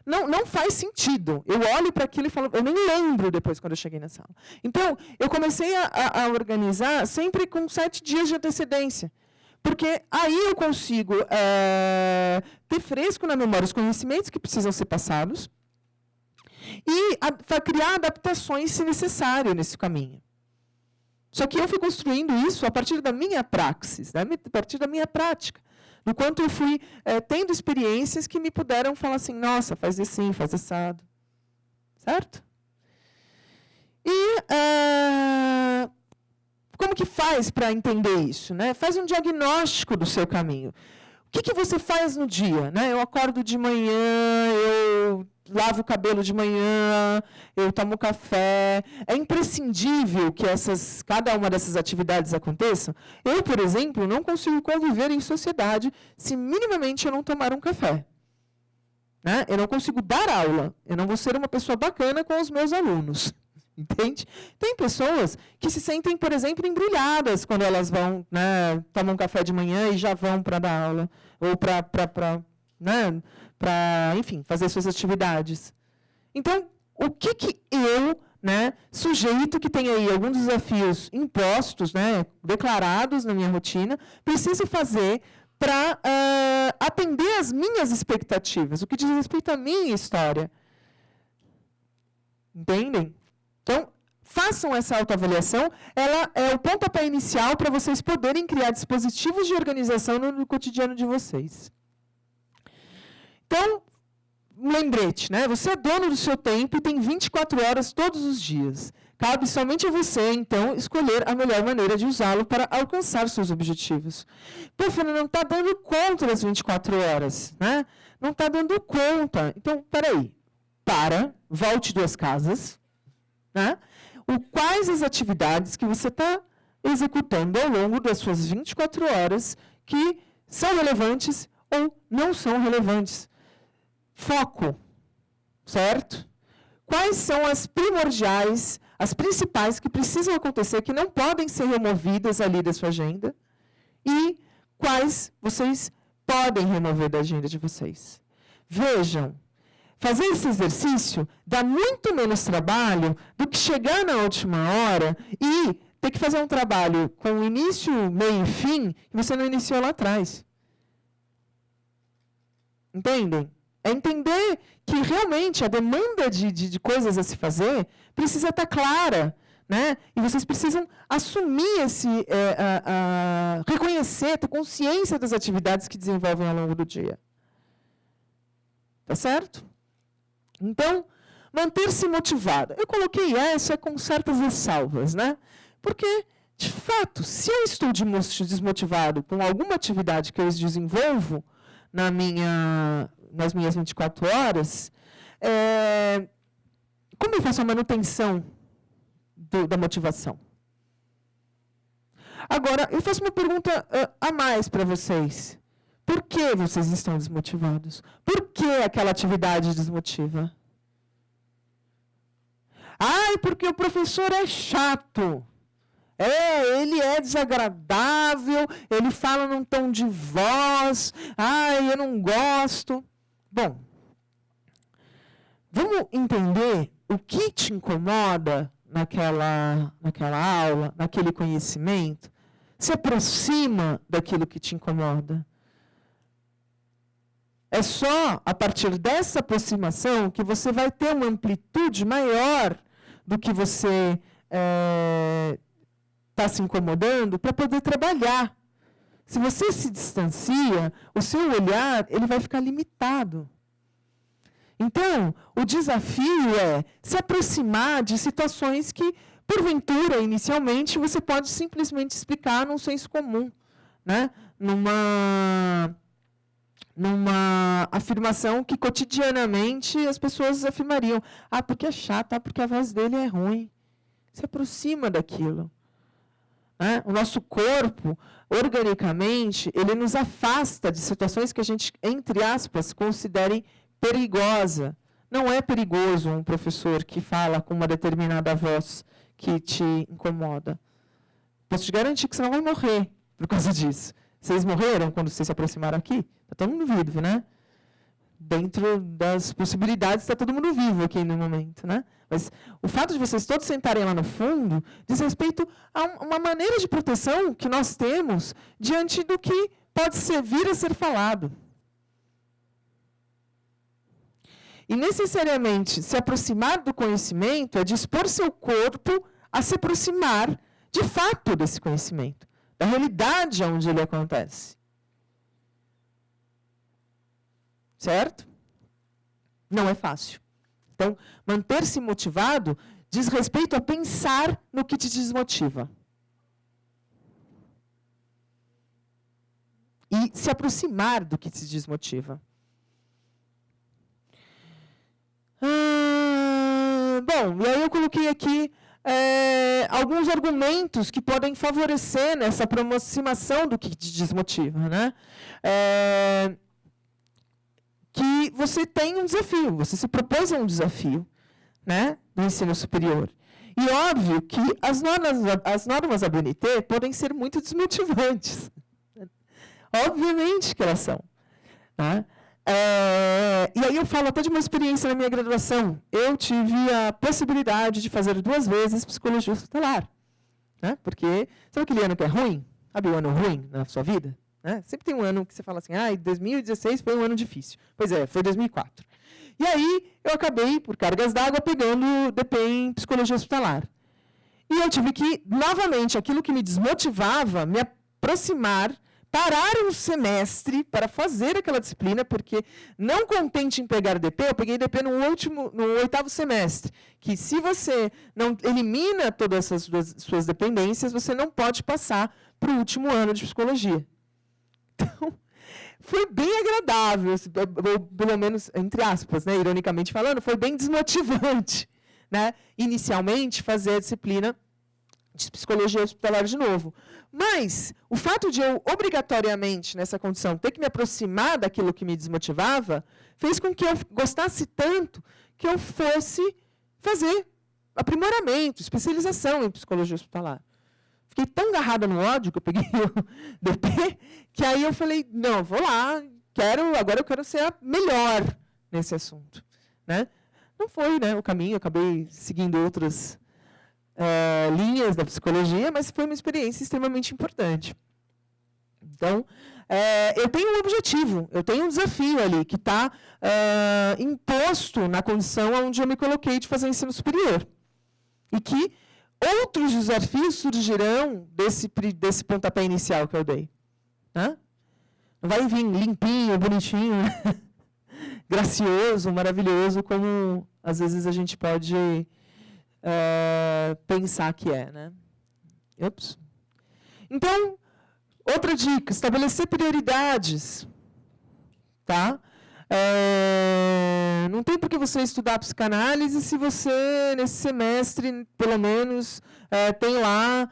Speaker 1: Não faz sentido. Eu olho para aquilo e falo, eu nem lembro depois quando eu cheguei na sala. Então, eu comecei a organizar sempre com 7 dias de antecedência. Porque aí eu consigo ter fresco na memória os conhecimentos que precisam ser passados e criar adaptações, se necessário, nesse caminho. Só que eu fui construindo isso a partir da minha praxis, né? A partir da minha prática. No quanto eu fui tendo experiências que me puderam falar assim, nossa, faz assim, faz assado. Certo? E como que faz para entender isso, né? Faz um diagnóstico do seu caminho. O que você faz no dia? Né? Eu acordo de manhã, eu lavo o cabelo de manhã, eu tomo café. É imprescindível que cada uma dessas atividades aconteçam. Eu, por exemplo, não consigo conviver em sociedade se minimamente eu não tomar um café. Né? Eu não consigo dar aula. Eu não vou ser uma pessoa bacana com os meus alunos. Entende? Tem pessoas que se sentem, por exemplo, embrulhadas quando elas vão, né, tomam um café de manhã e já vão para dar aula, ou né, enfim, fazer suas atividades. Então, o que eu, né, sujeito que tem aí alguns desafios impostos, né, declarados na minha rotina, preciso fazer para atender às minhas expectativas, o que diz respeito à minha história? Entendem? Então, façam essa autoavaliação, ela é o pontapé inicial para vocês poderem criar dispositivos de organização no cotidiano de vocês. Então, um lembrete, né? Você é dono do seu tempo e tem 24 horas todos os dias. Cabe somente a você, então, escolher a melhor maneira de usá-lo para alcançar seus objetivos. Pô, Fernanda, não está dando conta das 24 horas, né? Não está dando conta. Então, peraí. Volte 2 casas. Né? Quais as atividades que você está executando ao longo das suas 24 horas que são relevantes ou não são relevantes? Foco, certo? Quais são as primordiais, as principais que precisam acontecer, que não podem ser removidas ali da sua agenda? E quais vocês podem remover da agenda de vocês? Vejam. Fazer esse exercício dá muito menos trabalho do que chegar na última hora e ter que fazer um trabalho com início, meio e fim que você não iniciou lá atrás. Entendem? É entender que realmente a demanda de coisas a se fazer precisa estar clara. Né? E vocês precisam assumir reconhecer, ter consciência das atividades que desenvolvem ao longo do dia. Tá certo? Então, manter-se motivado. Eu coloquei essa com certas ressalvas, né? Porque, de fato, se eu estou desmotivado com alguma atividade que eu desenvolvo nas minhas 24 horas, como eu faço a manutenção da motivação? Agora, eu faço uma pergunta a mais para vocês. Por que vocês estão desmotivados? Por que aquela atividade desmotiva? Porque o professor é chato. Ele é desagradável, ele fala num tom de voz. Eu não gosto. Bom, vamos entender o que te incomoda naquela aula, naquele conhecimento. Se aproxima daquilo que te incomoda. É só a partir dessa aproximação que você vai ter uma amplitude maior do que você está se incomodando para poder trabalhar. Se você se distancia, o seu olhar ele vai ficar limitado. Então, o desafio é se aproximar de situações que, porventura, inicialmente, você pode simplesmente explicar num senso comum, né? Numa afirmação que cotidianamente as pessoas afirmariam. Porque é chato, porque a voz dele é ruim. Se aproxima daquilo. Né? O nosso corpo, organicamente, ele nos afasta de situações que a gente, entre aspas, considere perigosa. Não é perigoso um professor que fala com uma determinada voz que te incomoda. Posso te garantir que você não vai morrer por causa disso. Vocês morreram quando vocês se aproximaram aqui? Está todo mundo vivo, né? Dentro das possibilidades, está todo mundo vivo aqui no momento, né? Mas o fato de vocês todos sentarem lá no fundo diz respeito a uma maneira de proteção que nós temos diante do que pode vir a ser falado. E necessariamente se aproximar do conhecimento é dispor seu corpo a se aproximar de fato desse conhecimento, da realidade onde ele acontece. Certo? Não é fácil. Então, manter-se motivado diz respeito a pensar no que te desmotiva. E se aproximar do que te desmotiva. Bom, e aí eu coloquei aqui alguns argumentos que podem favorecer nessa aproximação do que te desmotiva, né? Que você tem um desafio, você se propôs a um desafio, né, no ensino superior. E óbvio que as normas ABNT podem ser muito desmotivantes. Obviamente que elas são. Né? E aí eu falo até de uma experiência na minha graduação. Eu tive a possibilidade de fazer 2 vezes psicologia hospitalar. Né? Porque, sabe aquele ano que é ruim? Sabe o ano ruim na sua vida? Né? Sempre tem um ano que você fala assim, 2016 foi um ano difícil. Pois é, foi 2004. E aí, eu acabei, por cargas d'água, pegando DP em psicologia hospitalar. E eu tive que, novamente, aquilo que me desmotivava, me aproximar, parar um semestre para fazer aquela disciplina, porque, não contente em pegar DP, eu peguei DP no 8º semestre, que se você não elimina todas essas suas dependências, você não pode passar para o último ano de psicologia. Então, foi bem agradável, ou pelo menos, entre aspas, né, ironicamente falando, foi bem desmotivante, né, inicialmente, fazer a disciplina de psicologia hospitalar de novo. Mas o fato de eu, obrigatoriamente, nessa condição, ter que me aproximar daquilo que me desmotivava, fez com que eu gostasse tanto que eu fosse fazer aprimoramento, especialização em psicologia hospitalar. Fiquei tão agarrada no ódio que eu peguei o DP, que aí eu falei, não, vou lá, agora eu quero ser a melhor nesse assunto. Né? Não foi, né, o caminho, eu acabei seguindo outras linhas da psicologia, mas foi uma experiência extremamente importante. Então, eu tenho um objetivo, eu tenho um desafio ali, que está imposto na condição onde eu me coloquei de fazer ensino superior. E que outros desafios surgirão desse pontapé inicial que eu dei. Né? Não vai vir limpinho, bonitinho, gracioso, maravilhoso, como às vezes a gente pode pensar que é. Né? Ups. Então, outra dica, estabelecer prioridades. Tá? Não tem por que você estudar psicanálise se você, nesse semestre, pelo menos, tem lá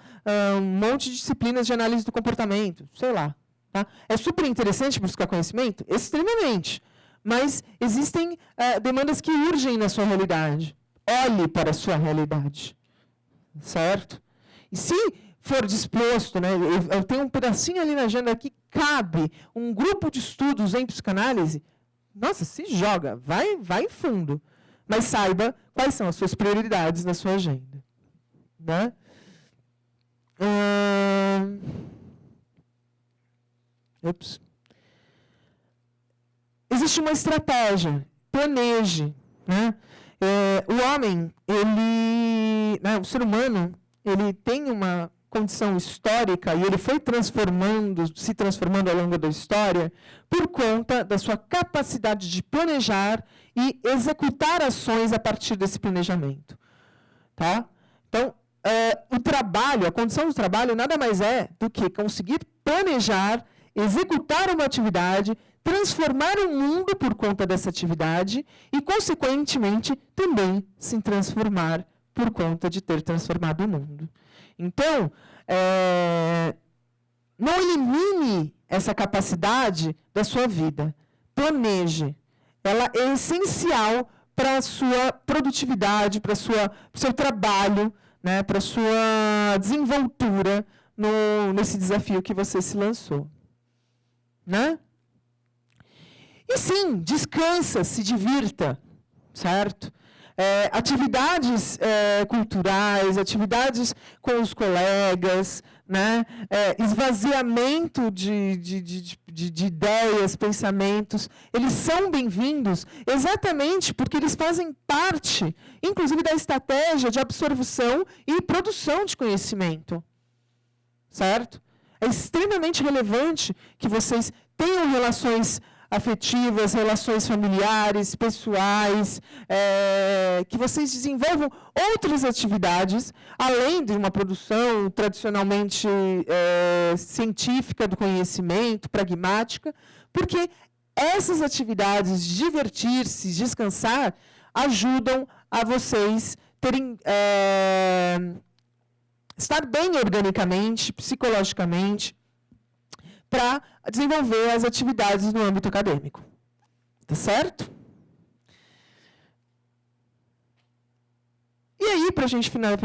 Speaker 1: um monte de disciplinas de análise do comportamento, sei lá. Tá? É super interessante buscar conhecimento? Extremamente. Mas existem demandas que urgem na sua realidade. Olhe para a sua realidade. Certo? E se for disposto, né, eu tenho um pedacinho ali na agenda que cabe um grupo de estudos em psicanálise, nossa, se joga, vai fundo. Mas saiba quais são as suas prioridades na sua agenda. Né? Existe uma estratégia. Planeje. Né? O homem, o ser humano, ele tem uma condição histórica, e ele foi se transformando ao longo da história, por conta da sua capacidade de planejar e executar ações a partir desse planejamento. Tá? Então, a condição do trabalho nada mais é do que conseguir planejar, executar uma atividade, transformar o mundo por conta dessa atividade e, consequentemente, também se transformar por conta de ter transformado o mundo. Então, não elimine essa capacidade da sua vida. Planeje. Ela é essencial para a sua produtividade, para o seu trabalho, né, para a sua desenvoltura nesse desafio que você se lançou. Né? E sim, descansa, se divirta, certo? Atividades culturais, atividades com os colegas, né? Esvaziamento de ideias, pensamentos, eles são bem-vindos exatamente porque eles fazem parte, inclusive, da estratégia de absorção e produção de conhecimento. Certo? É extremamente relevante que vocês tenham relações afetivas, relações familiares, pessoais, que vocês desenvolvam outras atividades, além de uma produção tradicionalmente científica do conhecimento, pragmática, porque essas atividades, divertir-se, descansar, ajudam a vocês terem, estar bem organicamente, psicologicamente, para desenvolver as atividades no âmbito acadêmico. Tá certo? E aí, para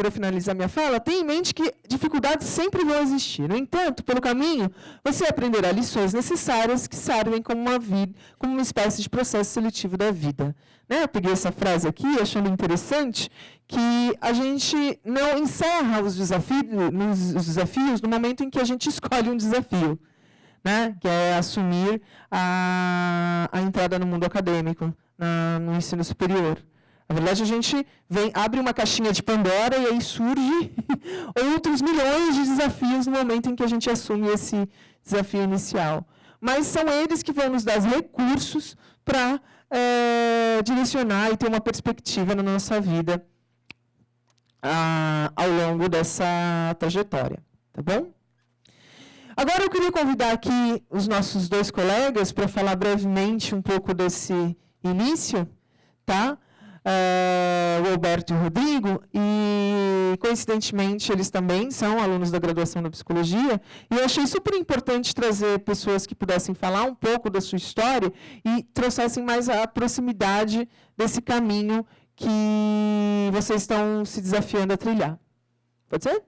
Speaker 1: eu finalizar minha fala, tenha em mente que dificuldades sempre vão existir. No entanto, pelo caminho, você aprenderá lições necessárias que servem como uma espécie de processo seletivo da vida. Né? Eu peguei essa frase aqui, achando interessante, que a gente não encerra os desafios no momento em que a gente escolhe um desafio, né? Que é assumir a entrada no mundo acadêmico, no ensino superior. Na verdade, a gente abre uma caixinha de Pandora e aí surge outros milhões de desafios no momento em que a gente assume esse desafio inicial. Mas são eles que vão nos dar recursos para direcionar e ter uma perspectiva na nossa vida ao longo dessa trajetória. Tá bom? Agora eu queria convidar aqui os nossos dois colegas para falar brevemente um pouco desse início, tá? O Alberto e o Rodrigo, e coincidentemente eles também são alunos da graduação da psicologia, e eu achei super importante trazer pessoas que pudessem falar um pouco da sua história e trouxessem mais a proximidade desse caminho que vocês estão se desafiando a trilhar. Pode ser?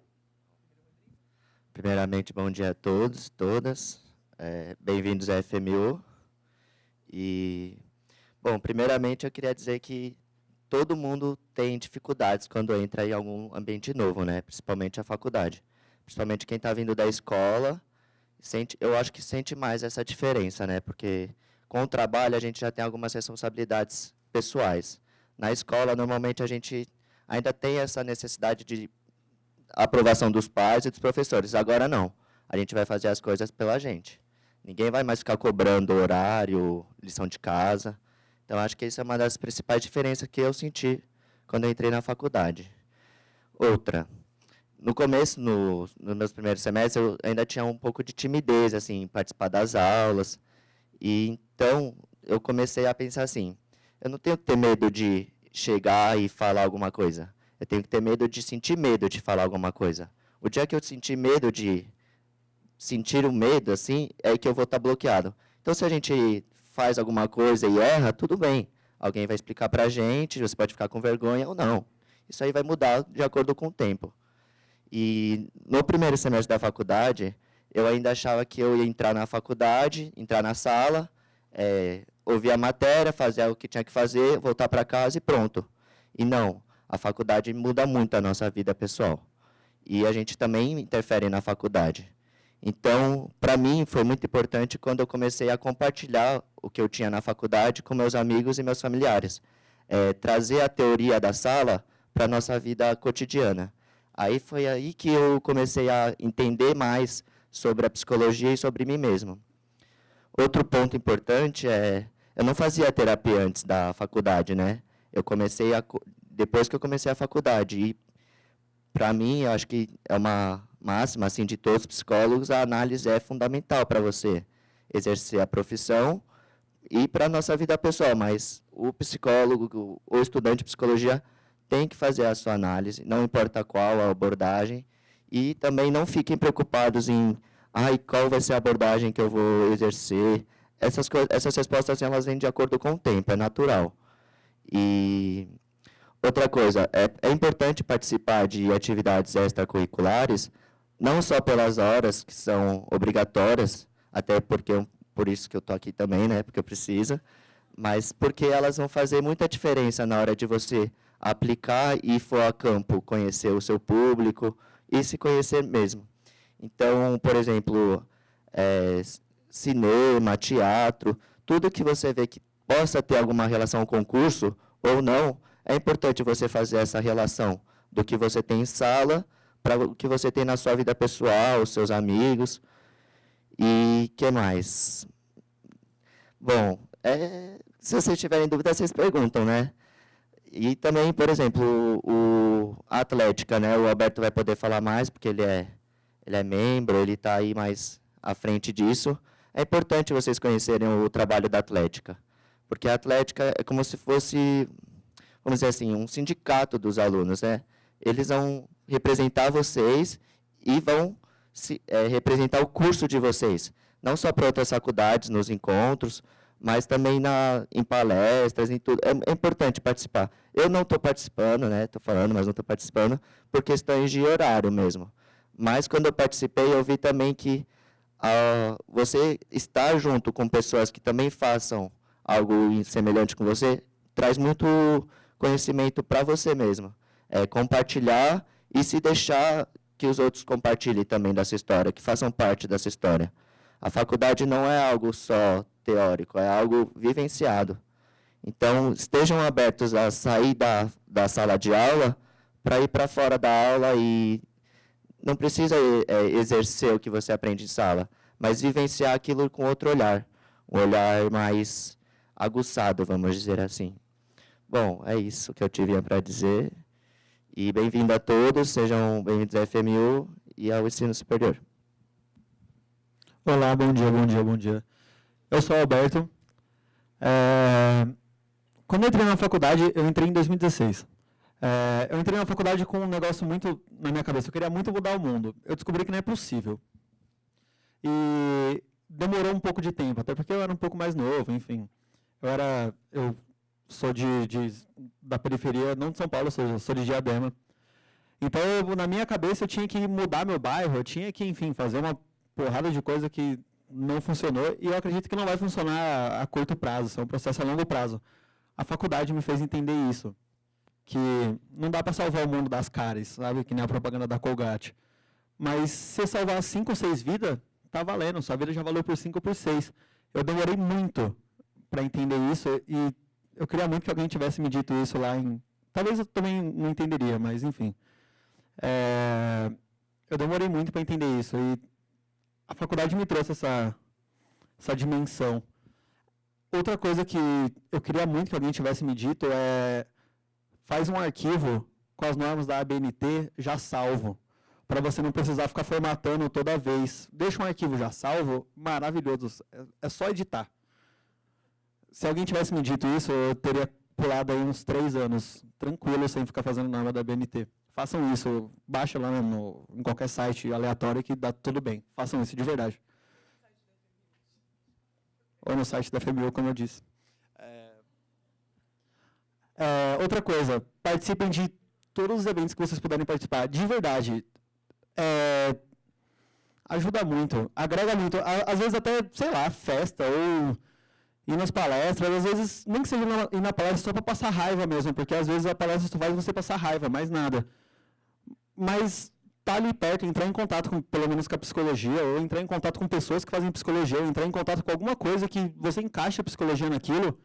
Speaker 6: Primeiramente, bom dia a todos, todas. Bem-vindos à FMU. Bom, primeiramente eu queria dizer que todo mundo tem dificuldades quando entra em algum ambiente novo, né? Principalmente a faculdade. Principalmente quem está vindo da escola, eu acho que sente mais essa diferença, né? Porque com o trabalho a gente já tem algumas responsabilidades pessoais. Na escola, normalmente, a gente ainda tem essa necessidade de aprovação dos pais e dos professores. Agora, não. A gente vai fazer as coisas pela gente. Ninguém vai mais ficar cobrando horário, lição de casa. Então, acho que essa é uma das principais diferenças que eu senti quando eu entrei na faculdade. Outra, no começo, nos meus primeiros semestres, eu ainda tinha um pouco de timidez, assim, em participar das aulas. Então, eu comecei a pensar assim, eu não tenho que ter medo de chegar e falar alguma coisa. Eu tenho que ter medo de sentir medo de falar alguma coisa. O dia que eu sentir medo de sentir o medo, assim, é que eu vou estar bloqueado. Então, se a gente faz alguma coisa e erra, tudo bem. Alguém vai explicar para a gente, você pode ficar com vergonha ou não. Isso aí vai mudar de acordo com o tempo. E no primeiro semestre da faculdade, eu ainda achava que eu ia entrar na faculdade, entrar na sala, ouvir a matéria, fazer o que tinha que fazer, voltar para casa e pronto. E não, a faculdade muda muito a nossa vida pessoal. E a gente também interfere na faculdade. Então, para mim, foi muito importante quando eu comecei a compartilhar o que eu tinha na faculdade com meus amigos e meus familiares. Trazer a teoria da sala para a nossa vida cotidiana. Aí foi aí que eu comecei a entender mais sobre a psicologia e sobre mim mesmo. Outro ponto importante eu não fazia terapia antes da faculdade, né? Depois que eu comecei a faculdade. E, para mim, eu acho que é uma máxima assim, de todos os psicólogos, a análise é fundamental para você exercer a profissão e para a nossa vida pessoal, mas o psicólogo, o estudante de psicologia tem que fazer a sua análise, não importa qual a abordagem, e também não fiquem preocupados em qual vai ser a abordagem que eu vou exercer. Essas respostas elas vêm de acordo com o tempo, é natural. E outra coisa, é importante participar de atividades extracurriculares, não só pelas horas que são obrigatórias, até porque por isso que eu estou aqui também, né, porque eu preciso, mas porque elas vão fazer muita diferença na hora de você aplicar e for a campo, conhecer o seu público e se conhecer mesmo. Então, por exemplo, cinema, teatro, tudo que você vê que possa ter alguma relação com o curso ou não, é importante você fazer essa relação do que você tem em sala para o que você tem na sua vida pessoal, os seus amigos. E o que mais? Bom, se vocês tiverem dúvida, vocês perguntam, né? E também, por exemplo, a Atlética, né? O Alberto vai poder falar mais, porque ele é membro, ele está aí mais à frente disso. É importante vocês conhecerem o trabalho da Atlética, porque a Atlética é como se fosse, vamos dizer assim, um sindicato dos alunos, né? Eles vão representar vocês e vão representar o curso de vocês, não só para outras faculdades, nos encontros, mas também em palestras, em tudo. É importante participar. Eu não estou participando, né? Estou falando, mas não estou participando, por questões de horário mesmo. Mas, quando eu participei, eu vi também que você estar junto com pessoas que também façam algo semelhante com você, traz muito conhecimento para você mesmo. Compartilhar e se deixar que os outros compartilhem também dessa história, que façam parte dessa história. A faculdade não é algo só teórico, é algo vivenciado. Então, estejam abertos a sair da sala de aula para ir para fora da aula e não precisa exercer o que você aprende em sala, mas vivenciar aquilo com outro olhar, um olhar mais aguçado, vamos dizer assim. Bom, é isso que eu tive para dizer. E bem-vindo a todos, sejam bem-vindos à FMU e ao ensino superior.
Speaker 7: Olá, bom dia, bom dia, bom dia. Eu sou o Alberto. Quando eu entrei na faculdade, eu entrei em 2016. Eu entrei na faculdade com um negócio muito na minha cabeça. Eu queria muito mudar o mundo. Eu descobri que não é possível. E demorou um pouco de tempo, até porque eu era um pouco mais novo, enfim. Eu sou da periferia, não de São Paulo, eu sou de Diadema. Então, na minha cabeça, eu tinha que mudar meu bairro, eu tinha que, enfim, fazer uma porrada de coisa que não funcionou, e eu acredito que não vai funcionar a curto prazo, isso é um processo a longo prazo. A faculdade me fez entender isso, que não dá para salvar o mundo das cáries, sabe, que nem a propaganda da Colgate. Mas se salvar 5 ou 6 vidas, tá valendo, sua vida já valeu por 5 ou por 6. Eu demorei muito para entender isso, e eu queria muito que alguém tivesse me dito isso lá em... Talvez eu também não entenderia, mas enfim. Eu demorei muito para entender isso, e a faculdade me trouxe essa dimensão. Outra coisa que eu queria muito que alguém tivesse me dito faz um arquivo com as normas da ABNT já salvo, para você não precisar ficar formatando toda vez. Deixa um arquivo já salvo, maravilhoso, é só editar. Se alguém tivesse me dito isso, eu teria pulado aí uns 3 anos, tranquilo, sem ficar fazendo norma da ABNT. Façam isso, baixa lá em qualquer site aleatório que dá tudo bem. Façam isso de verdade. Ou no site da FMU, como eu disse. Outra coisa, participem de todos os eventos que vocês puderem participar. De verdade, ajuda muito, agrega muito. Às vezes até, sei lá, festa ou ir nas palestras. Às vezes, nem que seja ir na palestra só para passar raiva mesmo, porque às vezes a palestra só faz você passar raiva, mais nada. Mas tá ali perto, entrar em contato pelo menos com a psicologia, ou entrar em contato com pessoas que fazem psicologia, ou entrar em contato com alguma coisa que você encaixa a psicologia naquilo,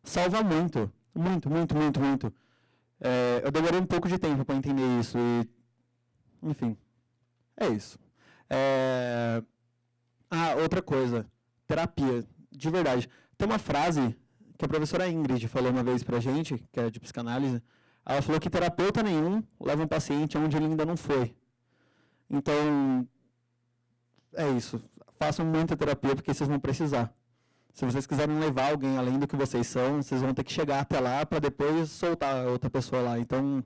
Speaker 7: salva muito. Muito, muito, muito, muito. Eu demorei um pouco de tempo para entender isso. E, enfim, é isso. Outra coisa. Terapia. De verdade. Tem uma frase que a professora Ingrid falou uma vez pra gente, que é de psicanálise. Ela falou que terapeuta nenhum leva um paciente onde ele ainda não foi. Então, é isso. Façam muita terapia, porque vocês vão precisar. Se vocês quiserem levar alguém além do que vocês são, vocês vão ter que chegar até lá para depois soltar a outra pessoa lá. Então,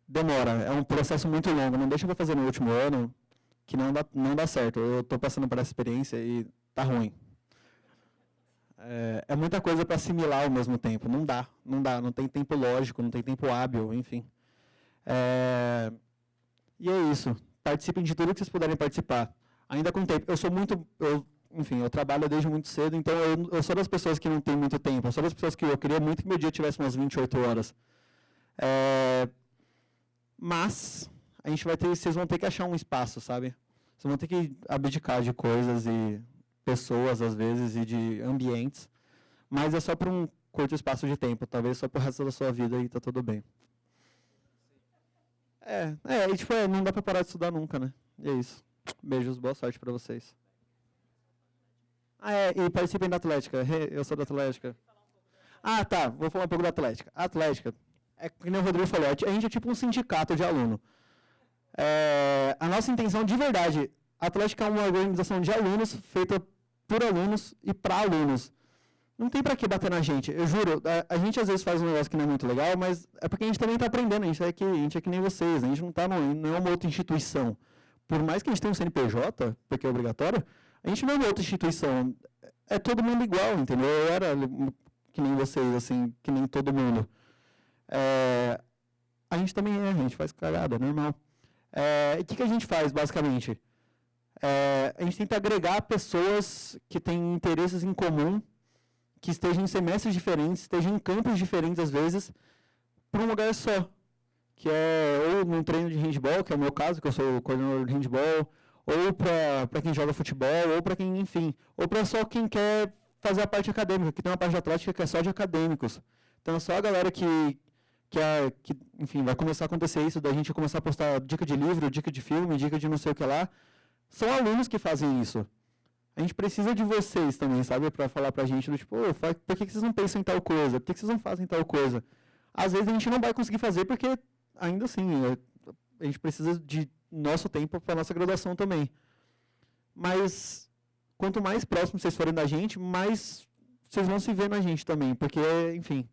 Speaker 7: demora. É um processo muito longo. Não deixa para fazer no último ano, que não dá certo. Eu estou passando por essa experiência e tá ruim. É muita coisa para assimilar ao mesmo tempo. Não dá. Não tem tempo lógico, não tem tempo hábil, enfim. E é isso. Participem de tudo que vocês puderem participar. Ainda com tempo. Enfim, eu trabalho desde muito cedo, então eu sou das pessoas que não tem muito tempo. Eu sou das pessoas que eu queria muito que meu dia tivesse umas 28 horas. Mas vocês vão ter que achar um espaço, sabe? Vocês vão ter que abdicar de coisas e pessoas, às vezes, e de ambientes. Mas é só por um curto espaço de tempo, talvez só pro resto da sua vida e tá tudo bem. Não dá pra parar de estudar nunca, né? E é isso. Beijos, boa sorte pra vocês. E participem da Atlética. Eu sou da Atlética. Ah, tá. Vou falar um pouco da Atlética. A Atlética, como o Rodrigo falou, a gente é tipo um sindicato de aluno. A nossa intenção de verdade, a Atlética é uma organização de alunos, feita por alunos e para alunos. Não tem para que bater na gente. Eu juro, a gente às vezes faz um negócio que não é muito legal, mas é porque a gente também está aprendendo. A gente é que nem vocês. A gente não é uma outra instituição. Por mais que a gente tenha um CNPJ, porque é obrigatório, a gente não é uma outra instituição. É todo mundo igual, entendeu? Eu era que nem vocês, assim, que nem todo mundo. A gente também a gente faz cagada, é normal. O que a gente faz, basicamente? A gente tenta agregar pessoas que têm interesses em comum, que estejam em semestres diferentes, estejam em campos diferentes, às vezes, para um lugar só. Que é ou num treino de handball, que é o meu caso, que eu sou coordenador de handball, ou para quem joga futebol, ou para quem, enfim, ou para só quem quer fazer a parte acadêmica, que tem uma parte de atlética que é só de acadêmicos. Então, só a galera que enfim, vai começar a acontecer isso, da gente começar a postar dica de livro, dica de filme, dica de não sei o que lá, são alunos que fazem isso. A gente precisa de vocês também, sabe, para falar pra gente, do tipo, por que vocês não pensam em tal coisa? Por que vocês não fazem tal coisa? Às vezes a gente não vai conseguir fazer porque, ainda assim, a gente precisa de nosso tempo para nossa graduação também. Mas, quanto mais próximos vocês forem da gente, mais vocês vão se ver na gente também, porque, enfim,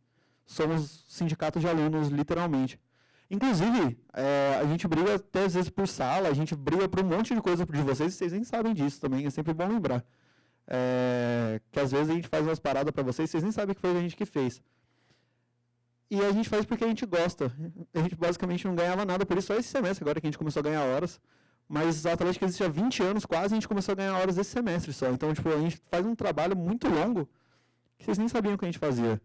Speaker 7: somos sindicato de alunos, literalmente. Inclusive, a gente briga até às vezes por sala, a gente briga por um monte de coisa de vocês, e vocês nem sabem disso também, é sempre bom lembrar. Que às vezes a gente faz umas paradas para vocês nem sabem que foi a gente que fez. E a gente faz porque a gente gosta. A gente basicamente não ganhava nada por isso, só esse semestre agora que a gente começou a ganhar horas. Mas a Atlética existe há 20 anos quase, a gente começou a ganhar horas esse semestre só. Então, tipo, a gente faz um trabalho muito longo que vocês nem sabiam que a gente fazia.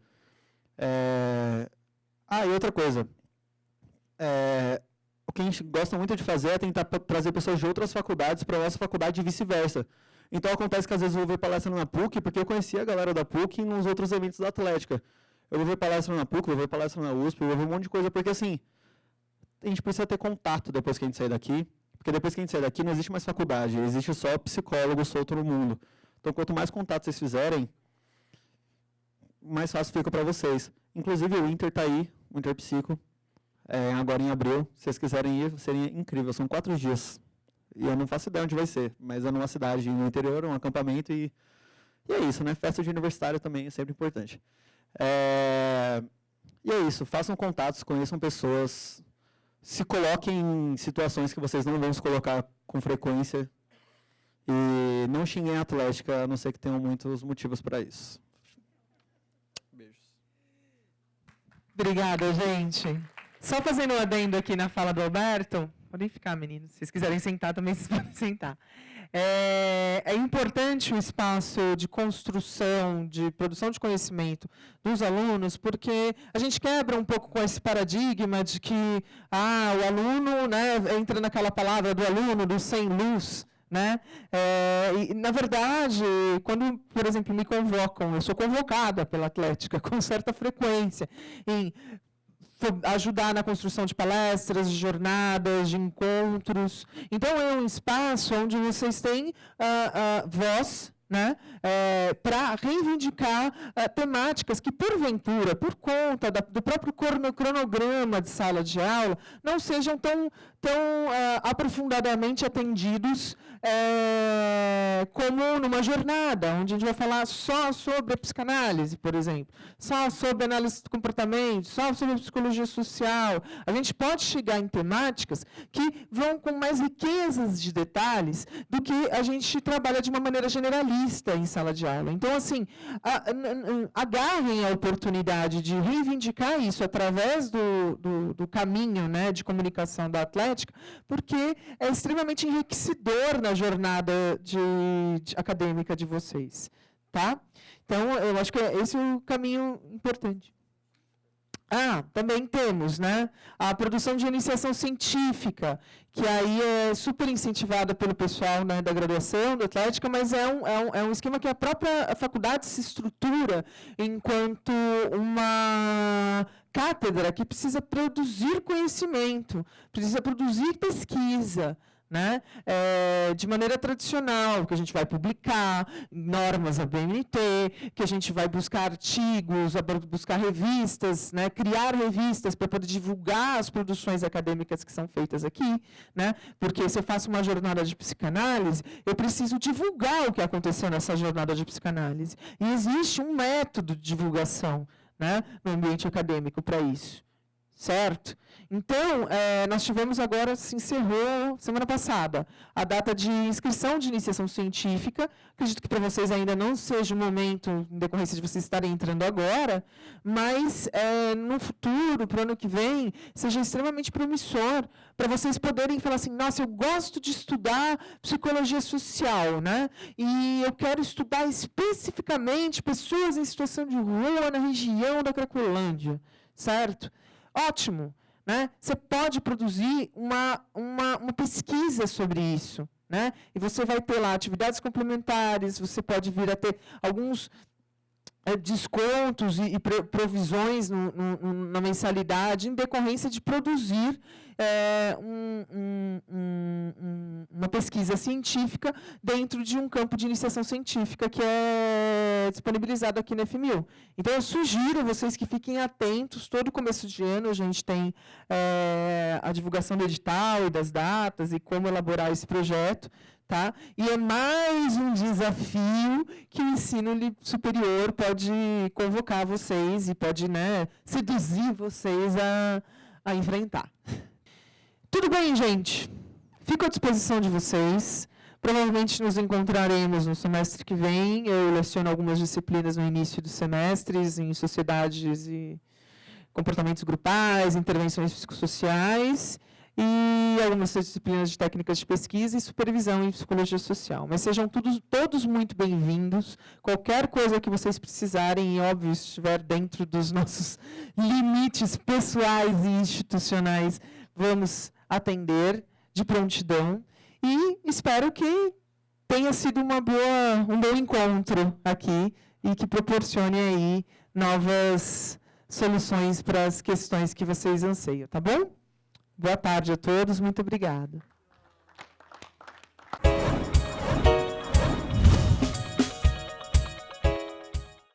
Speaker 7: E outra coisa. O que a gente gosta muito de fazer é tentar trazer pessoas de outras faculdades para a nossa faculdade e vice-versa. Então, acontece que às vezes eu vou ver palestra na PUC, porque eu conhecia a galera da PUC nos outros eventos da Atlética. Eu vou ver palestra na PUC, eu vou ver palestra na USP, eu vou ver um monte de coisa, porque assim, a gente precisa ter contato depois que a gente sair daqui, porque depois que a gente sair daqui não existe mais faculdade, existe só psicólogo solto no mundo. Então, quanto mais contato vocês fizerem, mais fácil fica para vocês. Inclusive, o Inter está aí, o Interpsico, agora em abril. Se vocês quiserem ir, seria incrível. São 4 dias. E eu não faço ideia onde vai ser, mas é numa cidade no interior, um acampamento, e é isso, né? Festa de aniversário também é sempre importante. E é isso, façam contatos, conheçam pessoas, se coloquem em situações que vocês não vão se colocar com frequência e não xinguem a Atlética, a não ser que tenham muitos motivos para isso. Beijos.
Speaker 1: Obrigada, gente. Só fazendo um adendo aqui na fala do Alberto, podem ficar, meninos, se vocês quiserem sentar também, vocês podem sentar. É importante o espaço de construção, de produção de conhecimento dos alunos, porque a gente quebra um pouco com esse paradigma de que o aluno, né, entra naquela palavra do aluno, do sem luz, né? E, na verdade, quando, por exemplo, me convocam, eu sou convocada pela Atlética com certa frequência em ajudar na construção de palestras, de jornadas, de encontros. Então, é um espaço onde vocês têm voz, né, para reivindicar temáticas que, porventura, por conta do próprio cronograma de sala de aula, não sejam tão aprofundadamente atendidos como numa jornada, onde a gente vai falar só sobre a psicanálise, por exemplo, só sobre análise do comportamento, só sobre a psicologia social. A gente pode chegar em temáticas que vão com mais riquezas de detalhes do que a gente trabalha de uma maneira generalista em sala de aula. Então, assim, agarrem a oportunidade de reivindicar isso através do caminho, né, de comunicação da Atlética, porque é extremamente enriquecedor na jornada acadêmica de vocês, tá? Então, eu acho que esse é o caminho importante. Também temos, né, a produção de iniciação científica, que aí é super incentivada pelo pessoal, né, da graduação, da Atlética, mas é um esquema que a própria faculdade se estrutura enquanto uma cátedra que precisa produzir conhecimento, precisa produzir pesquisa, né, de maneira tradicional, que a gente vai publicar normas da BNT, que a gente vai buscar artigos, buscar revistas, né, criar revistas para poder divulgar as produções acadêmicas que são feitas aqui, né, porque se eu faço uma jornada de psicanálise, eu preciso divulgar o que aconteceu nessa jornada de psicanálise. E existe um método de divulgação, né, no ambiente acadêmico para isso. Certo? Então, nós tivemos agora, se encerrou semana passada, a data de inscrição de iniciação científica. Acredito que para vocês ainda não seja o momento, em decorrência de vocês estarem entrando agora, mas no futuro, para o ano que vem, seja extremamente promissor para vocês poderem falar assim, nossa, eu gosto de estudar psicologia social, né? E eu quero estudar especificamente pessoas em situação de rua na região da Cracolândia, certo? Ótimo, né? Você pode produzir uma pesquisa sobre isso, né? E você vai ter lá atividades complementares, você pode vir a ter alguns descontos e provisões na mensalidade em decorrência de produzir uma pesquisa científica dentro de um campo de iniciação científica que é disponibilizado aqui na FMU. Então, eu sugiro vocês que fiquem atentos. Todo começo de ano a gente tem a divulgação do edital e das datas e como elaborar esse projeto. Tá? E é mais um desafio que o ensino superior pode convocar vocês e pode, né, seduzir vocês a enfrentar. Tudo bem, gente? Fico à disposição de vocês. Provavelmente nos encontraremos no semestre que vem. Eu leciono algumas disciplinas no início dos semestres, em sociedades e comportamentos grupais, intervenções psicossociais, e algumas disciplinas de técnicas de pesquisa e supervisão em psicologia social. Mas sejam todos muito bem-vindos. Qualquer coisa que vocês precisarem, e óbvio, se estiver dentro dos nossos limites pessoais e institucionais, vamos atender de prontidão. E espero que tenha sido um bom encontro aqui e que proporcione aí novas soluções para as questões que vocês anseiam, tá bom? Boa tarde a todos, muito obrigada.